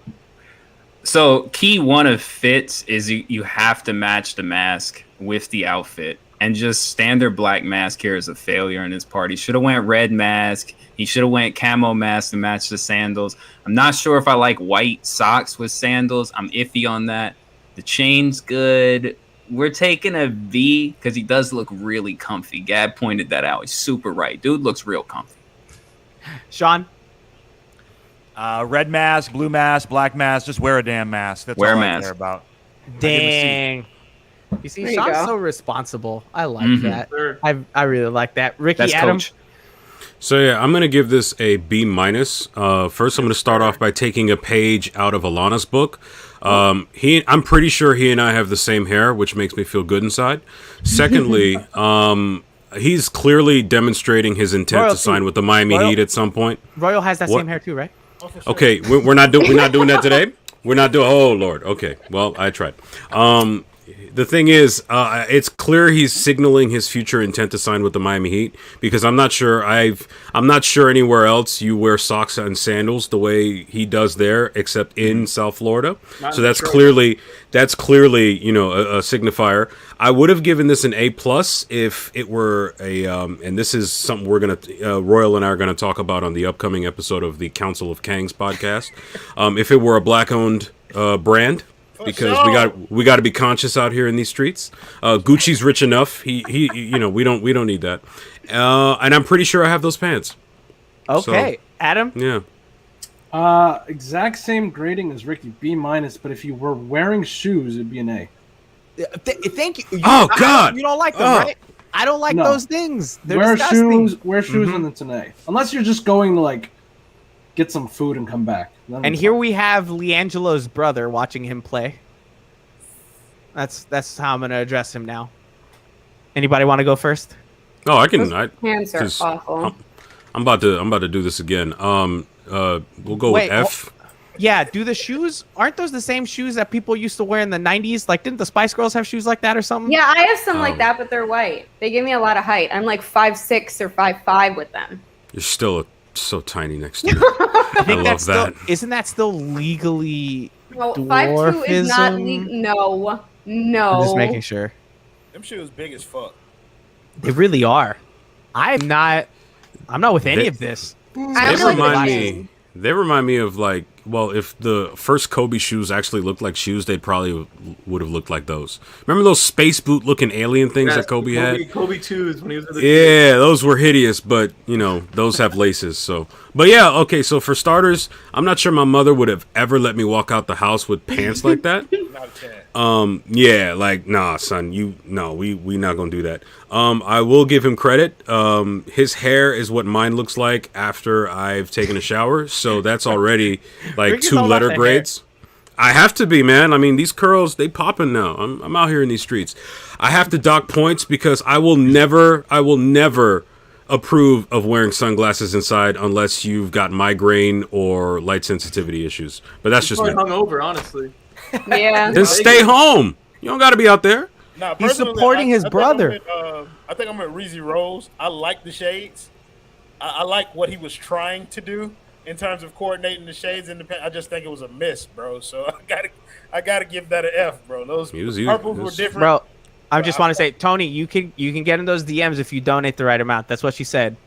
So key one of fits is you have to match the mask with the outfit, and just standard black mask here is a failure in this party. Should have went red mask. He should have went camo mask to match the sandals. I'm not sure if I like white socks with sandals. I'm iffy on that. The chain's good. We're taking a V because he does look really comfy. Gab pointed that out. He's super right. Dude looks real comfy. Sean? Red mask, blue mask, black mask. Just wear a damn mask. That's Wear a all I mask. care about. Dang. You see, There you Sean's go. so responsible. I like Mhm. that. Sure. I really like that. Ricky, That's Adam? coach. So yeah, I'm gonna give this a B minus. First, I'm gonna start off by taking a page out of Allana's book. I'm pretty sure he and I have the same hair, which makes me feel good inside. Secondly, he's clearly demonstrating his intent Royal to sign too. with the Miami Royal- Heat at some point. Royal has that What? same hair too, right? Okay, we're not doing that today. We're not doing. Oh Lord. Okay. Well, I tried. The thing is, it's clear he's signaling his future intent to sign with the Miami Heat because I'm not sure anywhere else you wear socks and sandals the way he does there, except in South Florida. Not So that's necessarily. clearly a signifier. I would have given this an A plus if it were a and this is something we're gonna Royal and I are gonna talk about on the upcoming episode of the Council of Kangs podcast. If it were a black owned brand. Because we got to be conscious out here in these streets. Gucci's rich enough. He we don't need that. And I'm pretty sure I have those pants. Okay. Adam? Yeah. Exact same grading as Ricky, B minus. But if you were wearing shoes, it'd be an A. Thank you. Oh, God. You don't like them, Oh. right? I don't like No. those things. They're Wear disgusting. shoes. Wear shoes and it's an A. Unless you're just going to like get some food and come back. Then And it's here fine. we have Leangelo's brother watching him play. That's how I'm gonna address him now. Anybody want to go first? Oh, I can. Those pants are 'cause awful. I'm about to do this again. We'll go Wait, with F. Yeah, do the shoes, aren't those the same shoes that people used to wear in the 90s? Like, didn't the Spice Girls have shoes like that or something? Yeah, I have some Oh. like that, but they're white. They give me a lot of height. I'm like 5'6" or 5'5" with them. You're still a so tiny next to you. I think love that's that. Isn't that still legally No, 5'2" is not dwarfism? legal. No. I'm just making sure. Them shoes big as fuck. They really are. I'm not with any They- of this. I They don't know remind what me. They remind me of like, well, if the first Kobe shoes actually looked like shoes, they probably would have looked like those. Remember those space boot looking alien things that Kobe had? Kobe 2s when he was in the Yeah, those were hideous, but you know, those have laces. So, but yeah, okay. So for starters, I'm not sure my mother would have ever let me walk out the house with pants like that. Not a chance. Yeah, like nah, son, we not gonna do that. I will give him credit. His hair is what mine looks like after I've taken a shower, so that's already like Rick is 2 all about letter the hair. grades. I have to be, man. I mean, these curls, they popping now. I'm out here in these streets. I have to dock points because I will never approve of wearing sunglasses inside unless you've got migraine or light sensitivity issues. But that's just me. hung over, honestly. Yeah. Then stay home. You don't got to be out there. Nah, He's personally, supporting his think brother. I think I'm at Reezy Rose. I like the shades. I like what he was trying to do in terms of coordinating the shades in the pen. I just think it was a miss, bro. So I gotta give that an F, bro. Those purples were different. Bro, I just want to say, Tony, you can get in those DMs if you donate the right amount. That's what she said.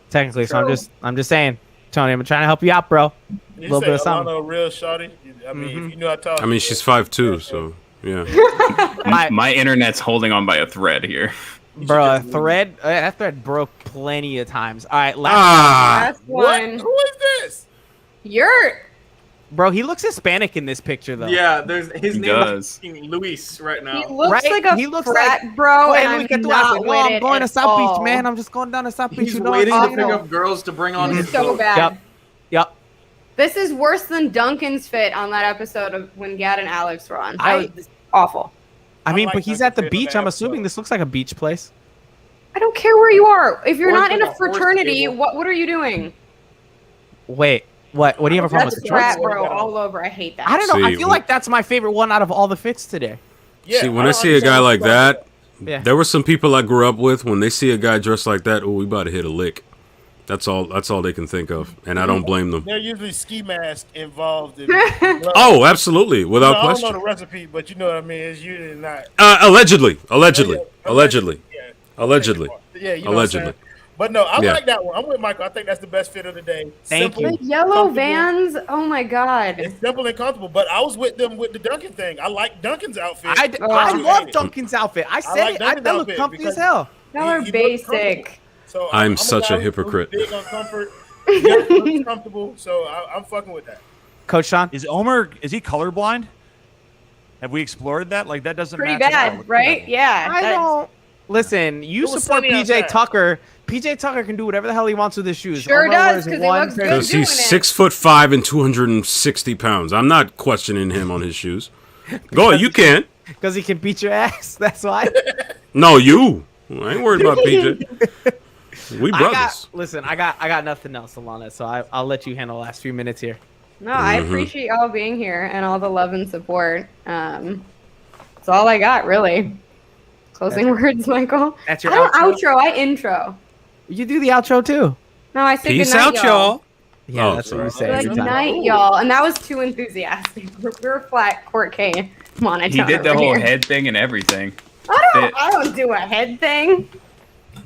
Technically, so I'm just saying, Tony, I'm trying to help you out, bro. You A little say bit of something. Allana a real shawty? I mean, if you knew I talked. I mean, she's 5'2", so yeah. My internet's holding on by a thread here. Bro, that thread broke plenty of times. All right, Last What? one. Who is this? Yurt. bro, he looks Hispanic in this picture though. Yeah, his He name does. is Luis right now. He looks Right? like a He looks frat like- bro, Wait, and look at I'm the not outfit. with No, I'm it going to at South Beach, all. man. I'm just going down to South Beach. He's You know waiting what to I'm pick saying? up girls to bring on his So boat. bad. Yep. This is worse than Duncan's fit on that episode of when Gad and Alex were on. I- That was awful. I mean, like but he's Duncan at the Fit on beach. that I'm assuming episode. this looks like a beach place. I don't care where you are. If you're Or not like in a a horse fraternity, stable. what are you doing? Wait, what? What do you have a problem That's with the frat shorts? bro all over. I hate that. I don't know. I See, feel like that's my favorite one out of all the fits today. Yeah, See, when I don't see a guy understand like what you're that, Yeah. there were some people I grew up with. When they see a guy dressed like that, oh, we about to hit a lick. That's all they can think of, and I don't blame them. There's usually ski mask involved. In Oh, absolutely, without I don't know question. the recipe, but you know what I mean. It's usually not. Allegedly. Yeah, Allegedly. Yeah, you know Allegedly. What I'm saying? But no, I Yeah. like that one. I'm with Michael. I think that's the best fit of the day. Thank you. The yellow comfortable. Vans. Oh my god. It's simple and comfortable. But I was with them with the Duncan thing. I like Duncan's outfit. I You love hate it. Duncan's outfit. I said like it. Duncan's That looked outfit comfy as because- hell. Y'all are He looks basic. comfortable. So I'm such a guy who's hypocrite. Big on comfort. Yurt looks comfortable. So I'm fucking with that. Coach Sean. Is he colorblind? Have we explored that? Like that doesn't Pretty match at all bad, with right? that. Yeah. I that's- don't. Listen, you It was support sunny PJ outside. Tucker. PJ Tucker can do whatever the hell he wants with his shoes. Sure All does, wears 'cause he one looks pair- good. Because he's doing it. 6'5" and 260 pounds. I'm not questioning him on his shoes. Go ahead, you can. Because he can beat your ass. That's why. No, you. I ain't worried about PJ. We brothers. I got nothing else, Allana. So I'll let you handle the last few minutes here. No, I appreciate y'all being here and all the love and support. That's all I got, really. Closing words, Michael. That's your I don't outro? outro. I intro. You do the outro too. No, I say Peace goodnight, out, y'all. Yeah, Oh, that's what sorry. you say Good every time. night, y'all. And that was too enthusiastic. We're flat Court K monotone. He did the over whole here. head thing and everything. I don't do a head thing.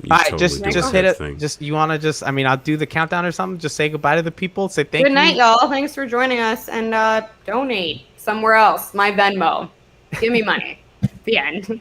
You All right, totally just do hit that it. thing. Just you want to just? I mean, I'll do the countdown or something. Just say goodbye to the people. Say thank Good you. night, y'all. Thanks for joining us and donate somewhere else. My Venmo. Give me money. The end.